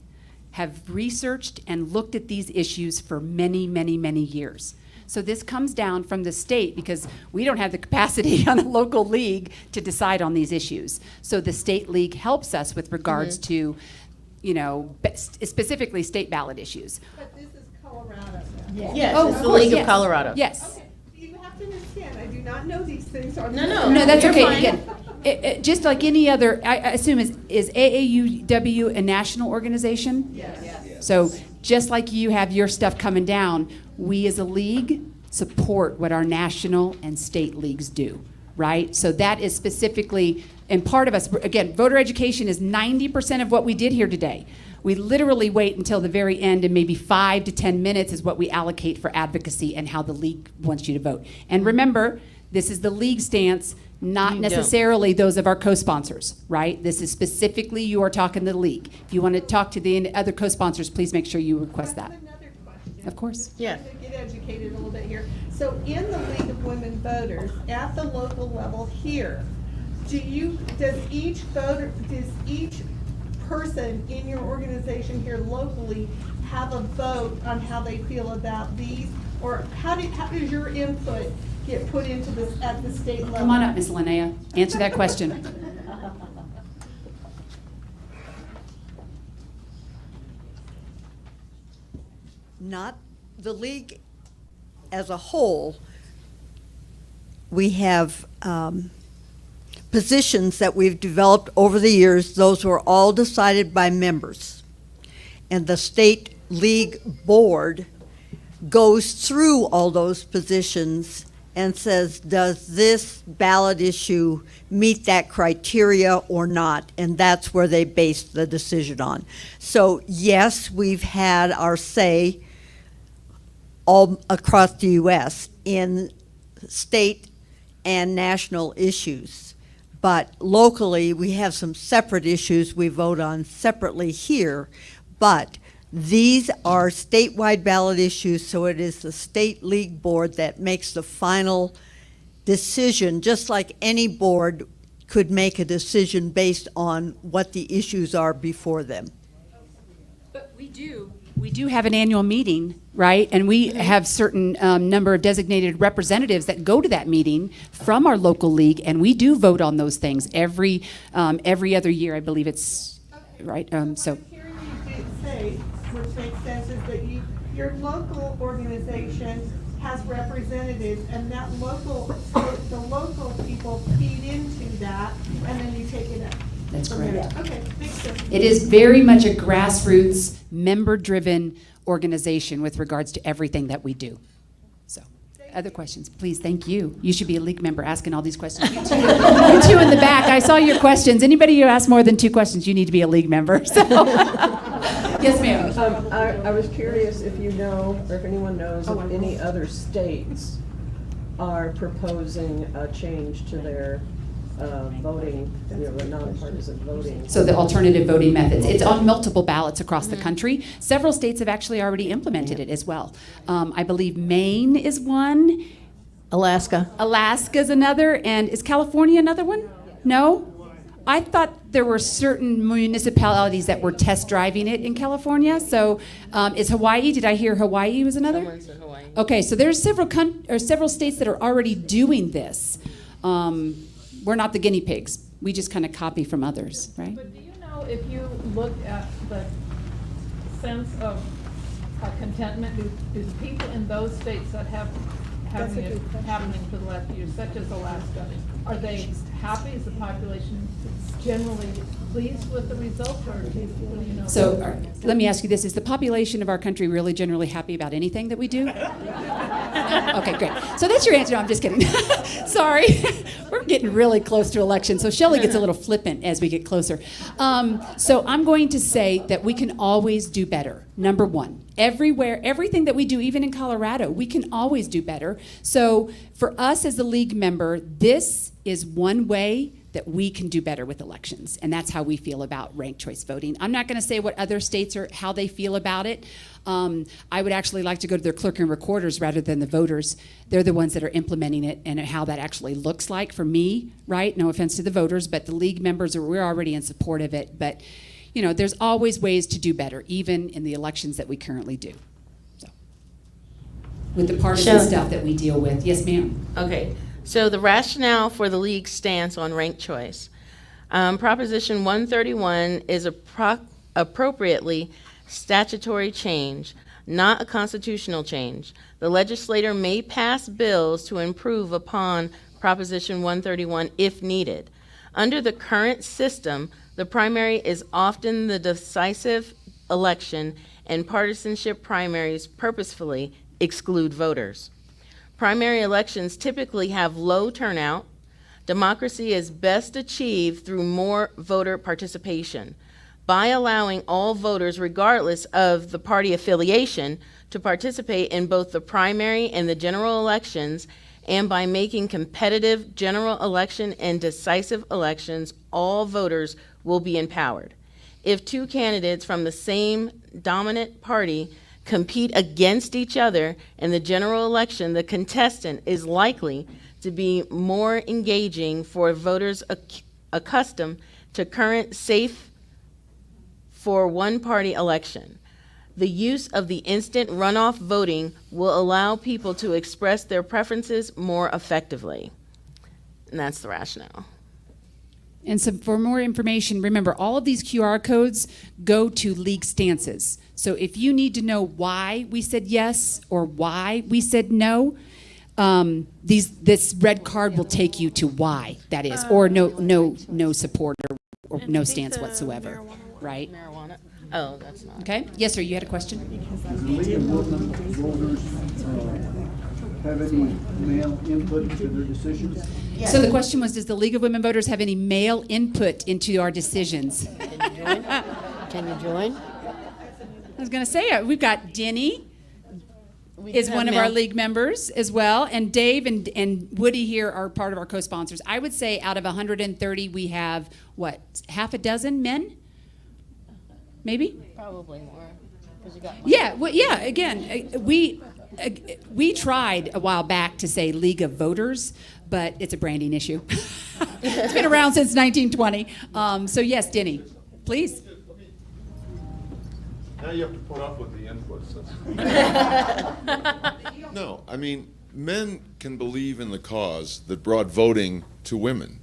have researched and looked at these issues for many, many, many years. So this comes down from the state because we don't have the capacity on a local league to decide on these issues. So the state league helps us with regards to, you know, specifically state ballot issues. But this is Colorado. Yes, Oh, it's of the course, League yes. of Colorado. Yes. Okay, you have to understand, I do not know these things. So I'm No, just- No, that's You're okay. fine. Again, just like any other, I assume is AAUW a national organization? Yes. So just like you have your stuff coming down, we as a league support what our national and state leagues do, right? So that is specifically, and part of us, again, voter education is 90% of what we did here today. We literally wait until the very end, and maybe 5 to 10 minutes is what we allocate for advocacy and how the league wants you to vote. And remember, this is the league stance, not You don't. necessarily those of our co-sponsors, right? This is specifically you are talking to the league. If you want to talk to the other co-sponsors, please make sure you request that. Another question. Of course. Yes. To get educated a little bit here. So in the League of Women Voters, at the local level here, does each person in your organization here locally have a vote on how they feel about these? Or how does your input get put into this at the state level? Come on up, Ms. Linnea. Answer that question. Not the league as a whole. We have positions that we've developed over the years. Those were all decided by members. And the state league board goes through all those positions and says, does this ballot issue meet that criteria or not? And that's where they base the decision on. So yes, we've had our say all across the U.S. in state and national issues. But locally, we have some separate issues we vote on separately here. But these are statewide ballot issues, so it is the state league board that makes the final decision, just like any board could make a decision based on what the issues are before them. But we do have an annual meeting, right? And we have certain number of designated representatives that go to that meeting from our local league, and we do vote on those things every other year. I believe it's right. So. What I'm hearing you say, which makes sense, is that your local organization has representatives, and that the local people feed into that, and then you take it up. That's correct. Okay, makes sense. It is very much a grassroots, member-driven organization with regards to everything that we do. So, other questions, please. Thank you. You should be a league member asking all these questions. You two in the back, I saw your questions. Anybody who asks more than 2 questions, you need to be a league member. So. Yes, ma'am. I was curious if you know, or if anyone knows, if any other states are proposing a change to their voting, the nonpartisan voting. So the alternative voting methods. It's on multiple ballots across the country. Several states have actually already implemented it as well. I believe Maine is one. Alaska's another. And is California another one? No? I thought there were certain municipalities that were test driving it in California. So is Hawaii? Did I hear Hawaii was another? Someone said Hawaii. Okay, so there's several states that are already doing this. We're not the guinea pigs. We just kind of copy from others, right? But do you know if you look at the sense of contentment, do the people in those states that have having it happening for the last few years, such as Alaska, are they happy? Is the population generally pleased with the results, or what do you know? So let me ask you this. Is the population of our country really generally happy about anything that we do? Okay, great. So that's your answer. No, I'm just kidding. Sorry. We're getting really close to election, so Shelley gets a little flippant as we get closer. So I'm going to say that we can always do better. Number one, everywhere, everything that we do, even in Colorado, we can always do better. So for us as a league member, this is one way that we can do better with elections. And that's how we feel about ranked choice voting. I'm not going to say what other states are, how they feel about it. I would actually like to go to their clerk and recorders rather than the voters. They're the ones that are implementing it and how that actually looks like for me, right? No offense to the voters, but the league members, we're already in support of it. But, you know, there's always ways to do better, even in the elections that we currently do. So, with the partisan stuff that we deal with. Yes, ma'am. Okay. So the rationale for the league's stance on ranked choice. Proposition 131 is appropriately statutory change, not a constitutional change. The legislator may pass bills to improve upon Proposition 131 if needed. Under the current system, the primary is often the decisive election, and partisanship primaries purposefully exclude voters. Primary elections typically have low turnout. Democracy is best achieved through more voter participation. By allowing all voters, regardless of the party affiliation, to participate in both the primary and the general elections, and by making competitive general election and decisive elections, all voters will be empowered. If two candidates from the same dominant party compete against each other in the general election, the contestant is likely to be more engaging for voters accustomed to current safe for one-party election. The use of the instant runoff voting will allow people to express their preferences more effectively. And that's the rationale. And so for more information, remember, all of these QR codes go to league stances. So if you need to know why we said yes or why we said no, this red card will take you to why that is, or no support or no stance whatsoever, right? Marijuana. Oh, that's not. Okay. Yes, sir. You had a question? Does the League of Voters have any male input into their decisions? So the question was, does the League of Women Voters have any male input into our decisions? Can you join? I was going to say, we've got Denny is one of our league members as well, and Dave and Woody here are part of our co-sponsors. I would say out of 130, we have, what, half a dozen men? Maybe? Probably more. 'Cause you got Yeah, well, yeah, again, we tried a while back to say League of Voters, but it's a branding issue. It's been around since 1920. So yes, Denny, please. Now you have to put up with the inputs. No, I mean, men can believe in the cause that brought voting to women.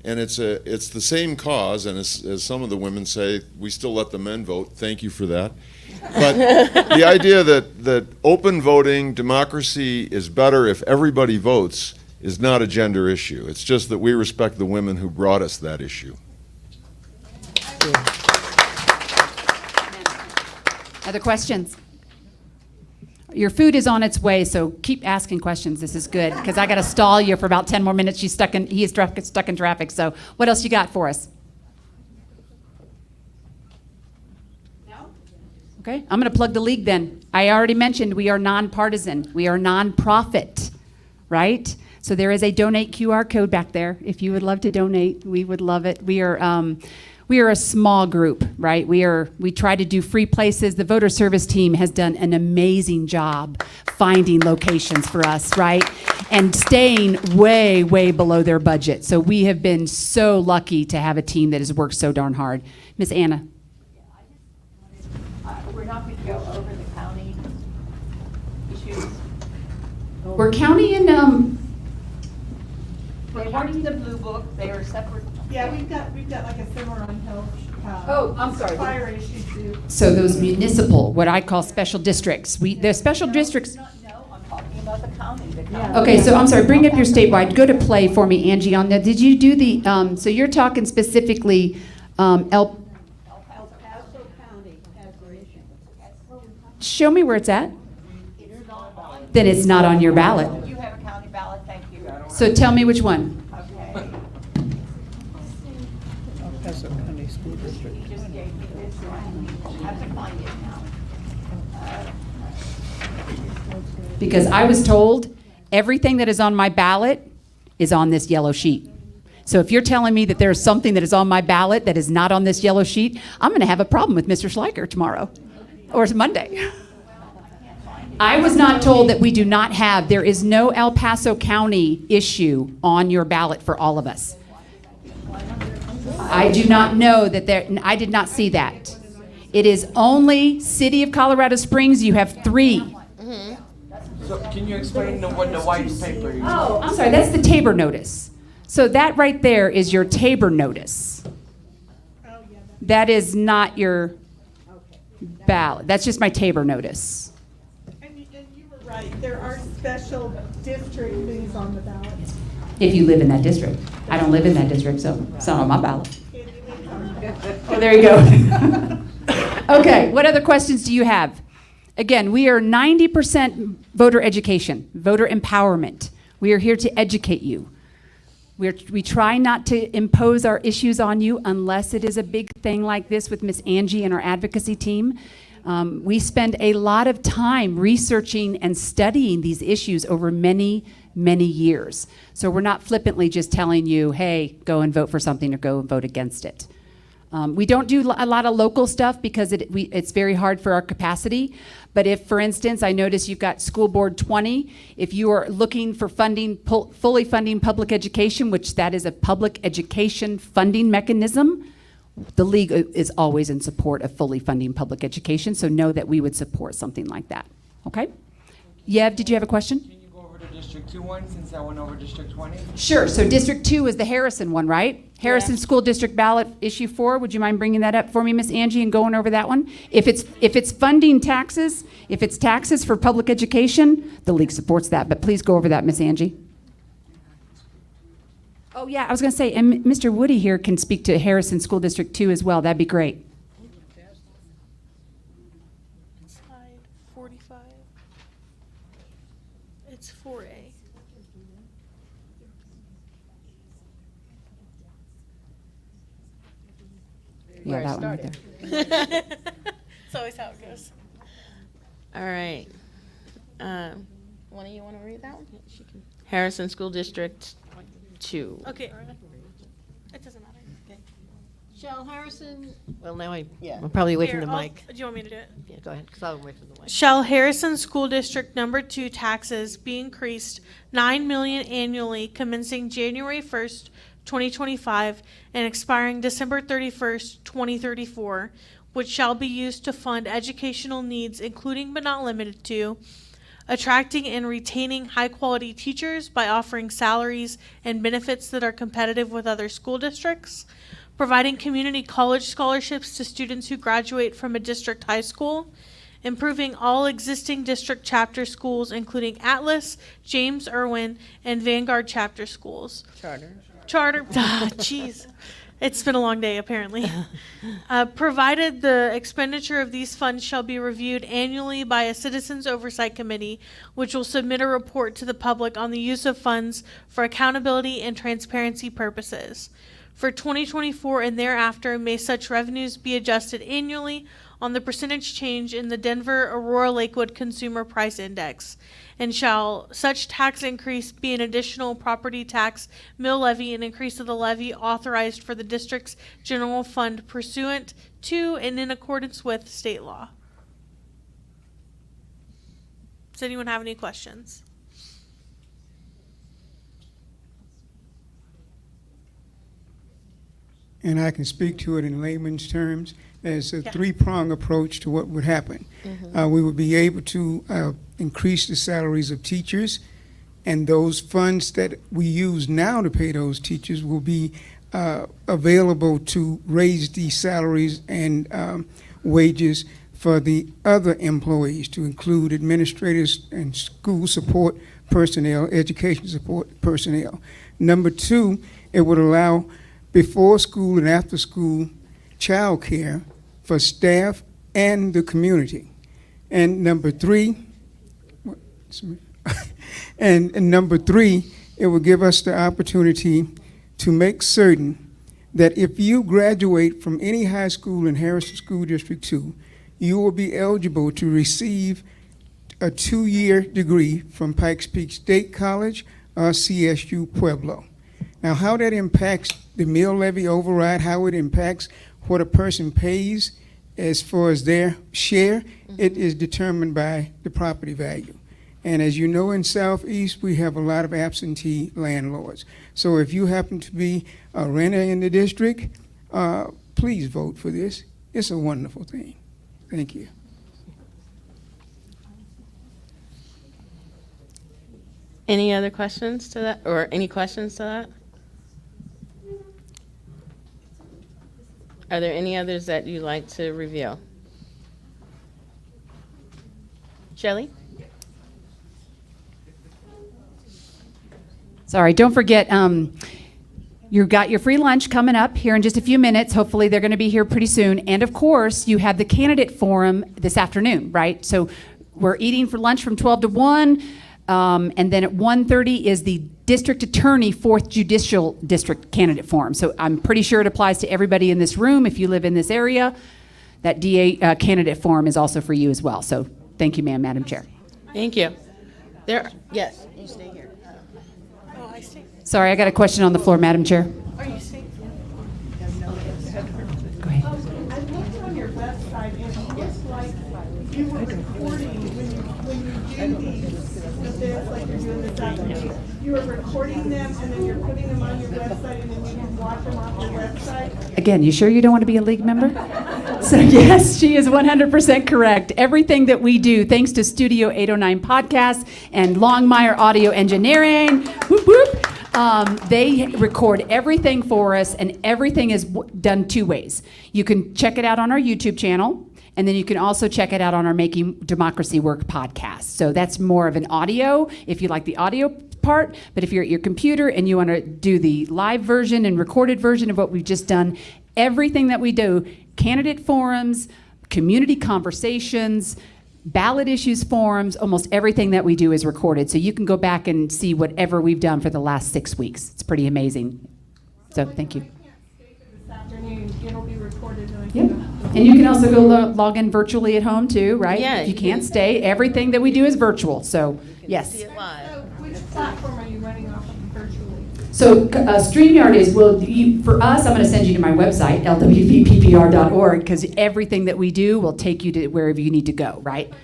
And it's the same cause, and as some of the women say, we still let the men vote. Thank you for that. But the idea that open voting, democracy is better if everybody votes is not a gender issue. It's just that we respect the women who brought us that issue. Other questions? Your food is on its way, so keep asking questions. This is good, because I got to stall you for about 10 more minutes. He is stuck in traffic. So what else you got for us? No? Okay, I'm going to plug the league then. I already mentioned we are nonpartisan. We are nonprofit, right? So there is a donate QR code back there. If you would love to donate, we would love it. We are a small group, right? We try to do free places. The voter service team has done an amazing job finding locations for us, right? And staying way, way below their budget. So we have been so lucky to have a team that has worked so darn hard. Miss Anna. We're not going to go over the county issues. We're county and They're part of the blue book, they are separate. Yeah, we've got like a similar on health. Oh, I'm sorry. Fire issues too. so those municipal, what I call special districts. The special districts. No, I'm talking about the county. The county. Okay, so I'm sorry, bring up your statewide. Go to play for me, Angie, on that. Did you do the, so you're talking specifically Paso County has their issue. show me where it's at. Then it's not on your ballot. You have a county ballot, thank you. So tell me which one. Okay. Paso County School District. You just gave me this one. I have to find it now. Because I was told everything that is on my ballot is on this yellow sheet. So if you're telling me that there's something that is on my ballot that is not on this yellow sheet, I'm going to have a problem with Mr. Schleicher tomorrow or Monday. I was not told that we do not have, there is no El Paso County issue on your ballot for all of us. I do not know that there, I did not see that. It is only City of Colorado Springs, you have 3. So can you explain what the white paper is? Oh, I'm sorry, that's the Tabor notice. So that right there is your Tabor notice. That is not your ballot. That's just my Tabor notice. And you were right, there are special district things on the ballot. If you live in that district. I don't live in that district, so it's not on my ballot. Oh, there you go. Okay, what other questions do you have? Again, we are 90% voter education, voter empowerment. We are here to educate you. We try not to impose our issues on you unless it is a big thing like this with Miss Angie and our advocacy team. We spend a lot of time researching and studying these issues over many, many years. So we're not flippantly just telling you, hey, go and vote for something or go and vote against it. We don't do a lot of local stuff because it's very hard for our capacity. But if, for instance, I notice you've got School Board 20, if you are looking for funding, fully funding public education, which that is a public education funding mechanism, the League is always in support of fully funding public education, so know that we would support something like that. Okay? Yev, did you have a question? Can you go over to District 2 one since I went over District 20? Sure. So District 2 is the Harrison one, right? Harrison School District Ballot Issue 4. Would you mind bringing that up for me, Miss Angie, and going over that one? If it's funding taxes, if it's taxes for public education, the League supports that. But please go over that, Miss Angie. Oh, yeah, I was going to say, and Mr. Woody here can speak to Harrison School District 2 as well. That'd be great. Slide 45. It's 4A. Yeah, that one right there. It's always how it goes. All right. One of you want to read that one? Harrison School District 2. Okay. It doesn't matter. Shall Harrison, well, now I'm probably away from the mic. Do you want me to do it? Yeah, go ahead, because I'm away from the mic. Shall Harrison School District Number 2 taxes be increased $9 million annually commencing January 1st, 2025 and expiring December 31st, 2034, which shall be used to fund educational needs including but not limited to attracting and retaining high-quality teachers by offering salaries and benefits that are competitive with other school districts, providing community college scholarships to students who graduate from a district high school, improving all existing district chapter schools, including Atlas, James Irwin, and Vanguard chapter schools. Charter. Jeez. It's been a long day, apparently. Provided the expenditure of these funds shall be reviewed annually by a Citizens Oversight Committee, which will submit a report to the public on the use of funds for accountability and transparency purposes. For 2024 and thereafter, may such revenues be adjusted annually on the percentage change in the Denver Aurora Lakewood Consumer Price Index. And shall such tax increase be an additional property tax mill levy, an increase of the levy authorized for the district's general fund pursuant to and in accordance with state law? Does anyone have any questions? And I can speak to it in layman's terms. There's a three-prong approach to what would happen. We would be able to increase the salaries of teachers, and those funds that we use now to pay those teachers will be available to raise the salaries and wages for the other employees, to include administrators and school support personnel, education support personnel. Number two, it would allow before school and after school child care for staff and the community. And number three, and number three, it will give us the opportunity to make certain that if you graduate from any high school in Harrison School District 2, you will be eligible to receive a 2-year degree from Pikes Peak State College or CSU Pueblo. Now, how that impacts the mill levy override, how it impacts what a person pays as far as their share, it is determined by the property value. And as you know, in Southeast, we have a lot of absentee landlords. So if you happen to be a renter in the district, please vote for this. It's a wonderful thing. Thank you. Any other questions to that, or any questions to that? Are there any others that you'd like to review? Shelley? Sorry, don't forget, you've got your free lunch coming up here in just a few minutes. Hopefully, they're going to be here pretty soon. And of course, you have the candidate forum this afternoon, right? So we're eating for lunch from 12 to 1. And then at 1:30 is the district attorney 4th Judicial District candidate forum. So I'm pretty sure it applies to everybody in this room. If you live in this area, that DA candidate forum is also for you as well. So thank you, Madam Chair. Thank you. Yes, you stay here. Oh, I see. Sorry, I got a question on the floor, Madam Chair. Are you safe? Go ahead. I looked on your website and it looks like you were recording when you do these events, like you're doing this afternoon. You were recording them and then you're putting them on your website and then you can watch them off your website. Again, you sure you don't want to be a league member? So yes, she is 100% correct. Everything that we do, thanks to Studio 809 Podcast and Longmire Audio Engineering, whoop, whoop, they record everything for us, and everything is done two ways. You can check it out on our YouTube channel, and then you can also check it out on our Making Democracy Work podcast. So that's more of an audio, if you like the audio part. But if you're at your computer and you want to do the live version and recorded version of what we've just done, everything that we do, candidate forums, community conversations, ballot issues forums, almost everything that we do is recorded. So you can go back and see whatever we've done for the last 6 weeks. It's pretty amazing. So thank you. This afternoon, it'll be recorded. And I Yep. can And you can also go log in virtually at home too, right? Yeah, If you you can't can. stay, everything that we do is virtual. So yes. See it live. So which platform are you running off of virtually? So StreamYard is, for us, I'm going to send you to my website, LWVPPR.org, because everything that we do will take you to wherever you need to go, right? If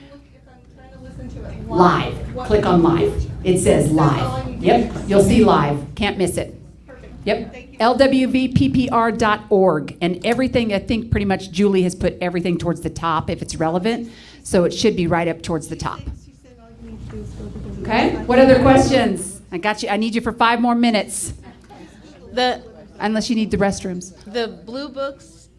I'm trying to listen to it Live. what- Click on live. It says all I live. need to Yep. do. You'll see live. Can't miss it. Perfect. Yep. Thank you. LWVPPR.org. And everything, I think pretty much Julie has put everything towards the top if it's relevant. So it should be right up towards the top. She said all you need to do is go to the Okay? website. What other questions? I got you. I need you for 5 more minutes. Unless you need the restrooms. The blue books,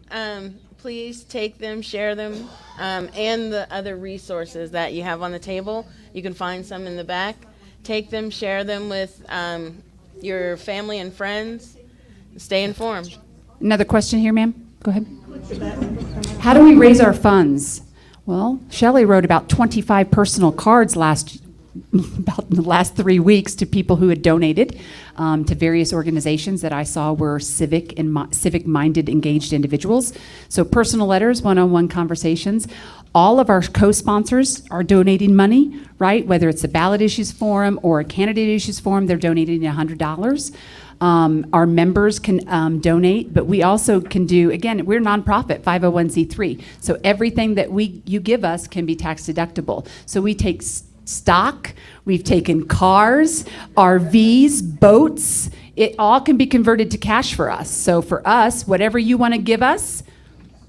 please take them, share them, and the other resources that you have on the table. You can find some in the back. Take them, share them with your family and friends. Stay informed. Another question here, ma'am? Go ahead. How do we raise our funds? Well, Shelley wrote about 25 personal cards about the last 3 weeks to people who had donated to various organizations that I saw were civic-minded, engaged individuals. So personal letters, one-on-one conversations. All of our co-sponsors are donating money, right? Whether it's a ballot issues forum or a candidate issues forum, they're donating $100. Our members can donate, but we also can do, again, we're nonprofit, 501c3. So everything that you give us can be tax deductible. So we take stock, we've taken cars, RVs, boats. It all can be converted to cash for us. So for us, whatever you want to give us,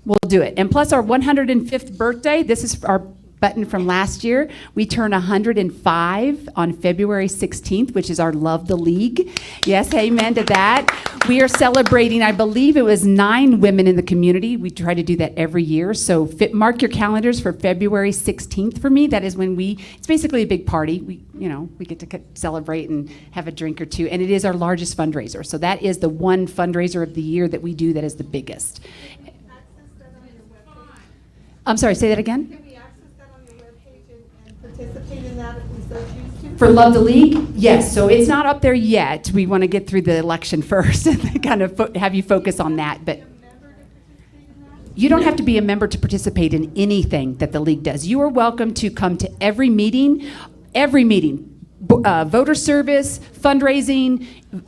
we'll do it. And plus our 105th birthday, this is our button from last year. We turn 105 on February 16th, which is our Love the League. Yes, amen to that. We are celebrating, I believe it was 9 women in the community. We try to do that every year. So mark your calendars for February 16th for me. That is when it's basically a big party. We get to celebrate and have a drink or two. And it is our largest fundraiser. So that is the one fundraiser of the year that we do that is the biggest. I'm sorry, say that again? Can we access that on your webpage and participate in that if we so choose to? For Love the League? Yes. So it's not up there yet. We want to get through the election first and kind of have you focus on that. But you don't have to be a member to participate in anything that the league does. You are welcome to come to every meeting, voter service, fundraising,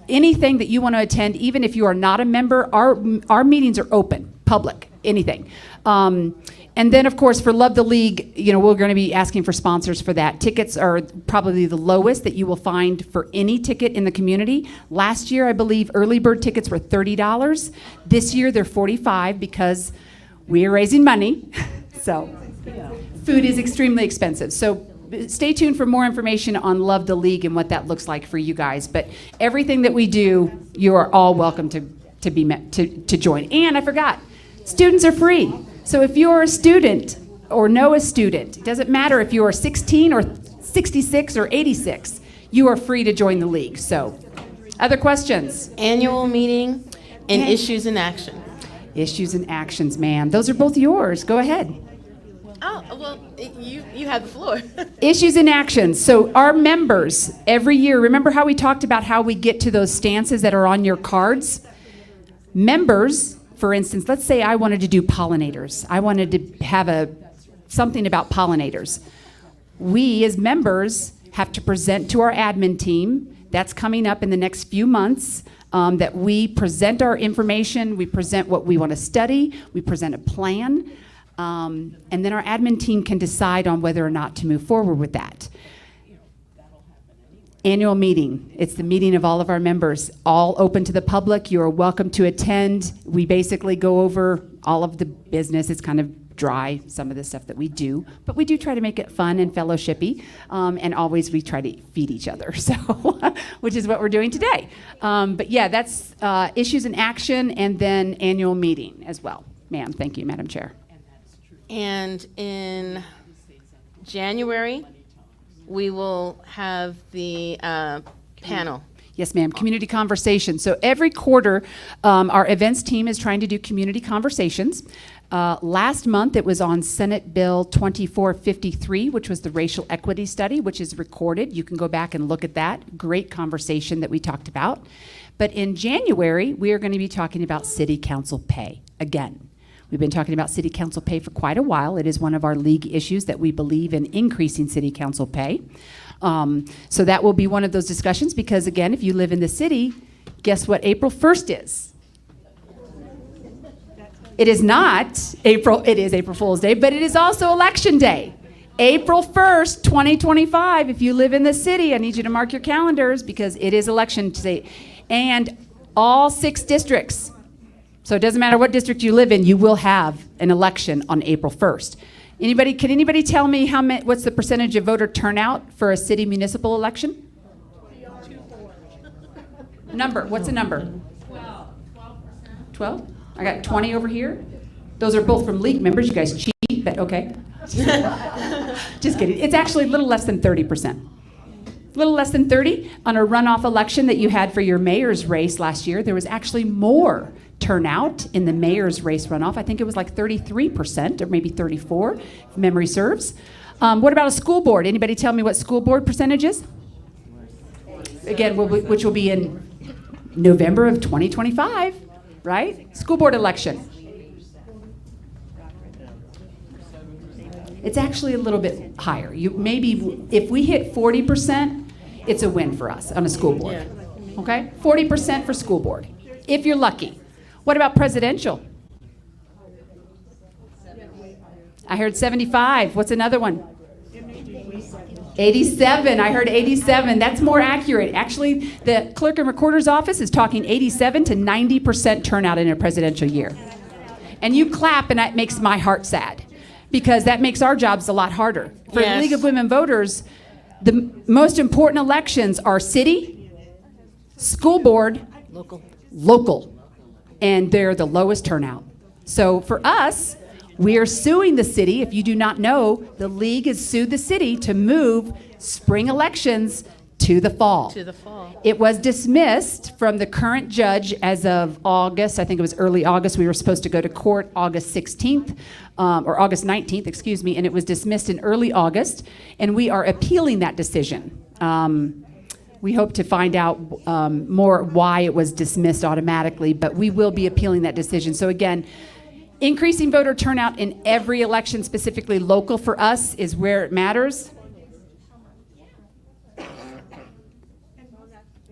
anything that you want to attend, even if you are not a member, our meetings are open, public, anything. And then, of course, for Love the League, we're going to be asking for sponsors for that. Tickets are probably the lowest that you will find for any ticket in the community. Last year, I believe early bird tickets were $30. This year, they're $45 because we are raising money. So food is extremely expensive. So stay tuned for more information on Love the League and what that looks like for you guys. But everything that we do, you are all welcome to join. And I forgot, students are free. So if you're a student or know a student, it doesn't matter if you are 16 or 66 or 86, you are free to join the league. So, other questions? Annual meeting and issues in action. Issues and actions, ma'am. Those are both yours. Go ahead. Oh, well, you have the floor. Issues and actions. So our members, every year, remember how we talked about how we get to those stances that are on your cards? Members, for instance, let's say I wanted to do pollinators. I wanted to have something about pollinators. We, as members, have to present to our admin team. That's coming up in the next few months. That we present our information, we present what we want to study, we present a plan, and then our admin team can decide on whether or not to move forward with that. Annual meeting. It's the meeting of all of our members, all open to the public. You are welcome to attend. We basically go over all of the business. It's kind of dry, some of the stuff that we do, but we do try to make it fun and fellowshipy, and always we try to feed each other, so which is what we're doing today. But yeah, that's issues in action, and then annual meeting as well. Ma'am, thank you, Madam Chair. And in January, we will have the panel. Yes, ma'am. Community conversation. So every quarter, our events team is trying to do community conversations. Last month, it was on Senate Bill 2453, which was the racial equity study, which is recorded. You can go back and look at that. Great conversation that we talked about. But in January, we are going to be talking about city council pay again. We've been talking about city council pay for quite a while. It is one of our league issues that we believe in increasing city council pay. So that will be one of those discussions because, again, if you live in the city, guess what April 1st is? It is not April, it is April Fool's Day, but it is also Election Day. April 1st, 2025, if you live in the city, I need you to mark your calendars because it is Election Day. And all 6 districts, so it doesn't matter what district you live in, you will have an election on April 1st. Can anybody tell me what's the percentage of voter turnout for a city municipal election? Number, what's the number? 12? I got 20 over here. Those are both from league members. You guys cheat, but okay. Just kidding. It's actually a little less than 30%. A little less than 30. On a runoff election that you had for your mayor's race last year, there was actually more turnout in the mayor's race runoff. I think it was like 33% or maybe 34, if memory serves. What about a school board? Anybody tell me what school board percentage is? Again, which will be in November of 2025, right? School board election. It's actually a little bit higher. Maybe if we hit 40%, it's a win for us on a school board. Yeah. Okay? 40% for school board, if you're lucky. What about presidential? I heard 75. What's another one? 87. I heard 87. That's more accurate. Actually, the clerk and recorder's office is talking 87 to 90% turnout in a presidential year. And you clap, and that makes my heart sad because that makes our jobs a lot harder. For the League of Women Voters, the most important elections are city, school board, local. And they're the lowest turnout. So for us, we are suing the city. If you do not know, the league has sued the city to move spring elections to the fall. To the fall. It was dismissed from the current judge as of August. I think it was early August. We were supposed to go to court August 16th, or August 19th, excuse me, and it was dismissed in early August. And we are appealing that decision. We hope to find out more why it was dismissed automatically, but we will be appealing that decision. So again, increasing voter turnout in every election, specifically local for us, is where it matters.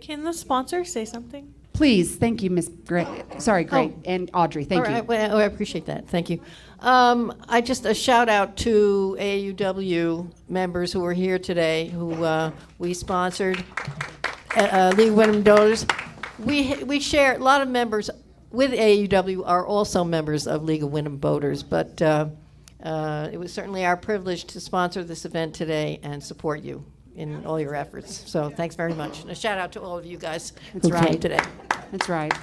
Can the sponsor say something? Please, thank you, Ms. Gray. Sorry, Gray, and Audrey, thank All you. right, well, I appreciate that. Thank you. I just a shout out to AUW members who are here today, who we sponsored. League of Women Voters. We share a lot of members with AUW are also members of League of Women Voters, but it was certainly our privilege to sponsor this event today and support you in all your efforts. So thanks very much. And a shout out to all of you guys That's who right. came today. That's right.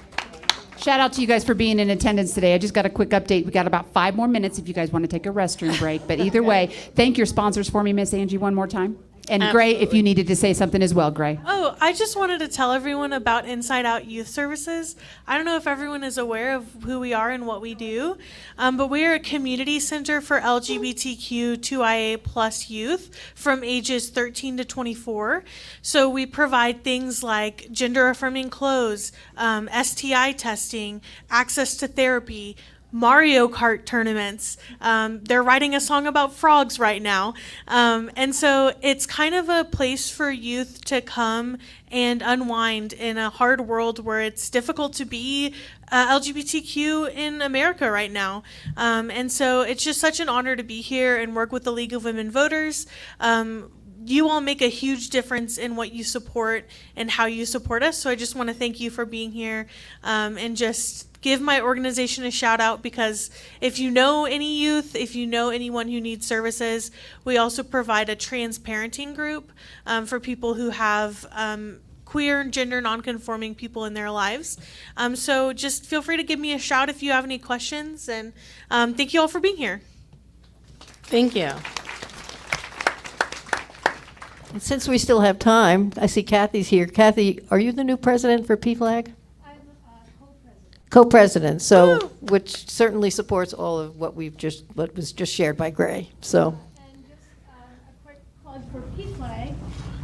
Shout out to you guys for being in attendance today. I just got a quick update. We got about 5 more minutes if you guys want to take a restroom break. But either way, thank your sponsors for me, Miss Angie, one more time. And Gray, if you needed to say something as well, Gray. Oh, I just wanted to tell everyone about Inside Out Youth Services. I don't know if everyone is aware of who we are and what we do, but we are a community center for LGBTQ2IA plus youth from ages 13 to 24. So we provide things like gender affirming clothes, STI testing, access to therapy, Mario Kart tournaments. They're writing a song about frogs right now. And so it's kind of a place for youth to come and unwind in a hard world where it's difficult to be LGBTQ in America right now. And so it's just such an honor to be here and work with the League of Women Voters. You all make a huge difference in what you support and how you support us. So I just want to thank you for being here and just give my organization a shout out, because if you know any youth, if you know anyone who needs services, we also provide a trans parenting group for people who have queer and gender nonconforming people in their lives. So just feel free to give me a shout if you have any questions, and thank you all for being here. Thank you. And since we still have time, I see Kathy's here. Kathy, are you the new president for PFLAG? Co-president, so which certainly supports all of what what was just shared by Gray. So. And just a quick plug for PFLAG.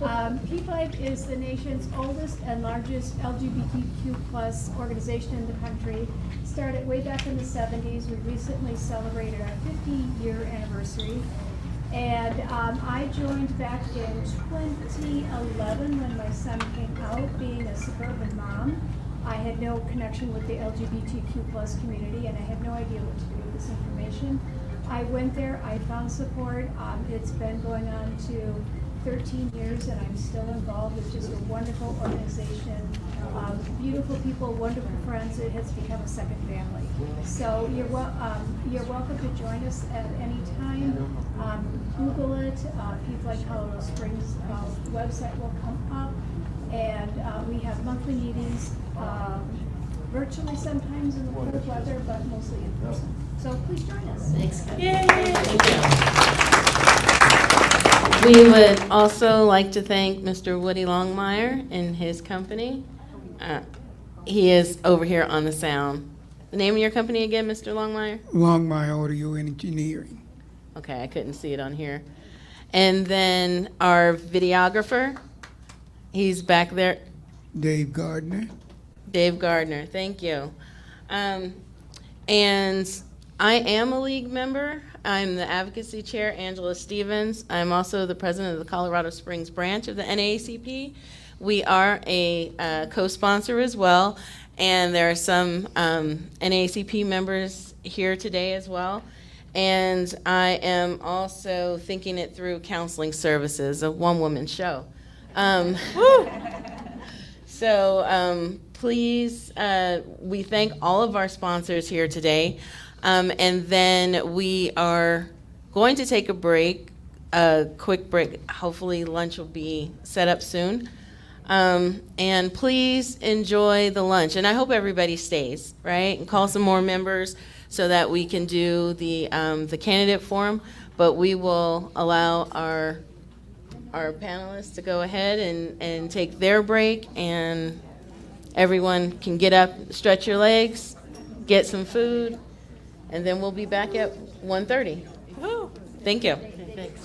PFLAG is the nation's oldest and largest LGBTQ plus organization in the country. Started way back in the 70s. We recently celebrated our 50-year anniversary. And I joined back in 2011 when my son came out, being a suburban mom. I had no connection with the LGBTQ plus community, and I had no idea what to do with this information. I went there, I found support. It's been going on to 13 years, and I'm still involved. It's just a wonderful organization. Beautiful people, wonderful friends. It has become a second family. So you're welcome to join us at any time. Google it. PFLAG Colorado Springs website will come up. And we have monthly meetings, virtually sometimes in the cold weather, but mostly in person. So please join us. Thanks. Yay! Thank you. We would also like to thank Mr. Woody Longmire and his company. He is over here on the sound. The name of your company again, Mr. Longmire? Longmire Audio Engineering. Okay, I couldn't see it on here. And then our videographer. He's back there. Dave Gardner. Dave Gardner, thank you. And I am a league member. I'm the advocacy chair, Angela Stevens. I'm also the president of the Colorado Springs branch of the NAACP. We are a co-sponsor as well, and there are some NAACP members here today as well. And I am also thinking it through counseling services, a one-woman show. So please, we thank all of our sponsors here today. And then we are going to take a break, a quick break. Hopefully lunch will be set up soon. And please enjoy the lunch. And I hope everybody stays, right? And call some more members so that we can do the candidate forum. But we will allow our panelists to go ahead and take their break, and everyone can get up, stretch your legs, get some food, and then we'll be back at 1:30. Thank you. Thanks.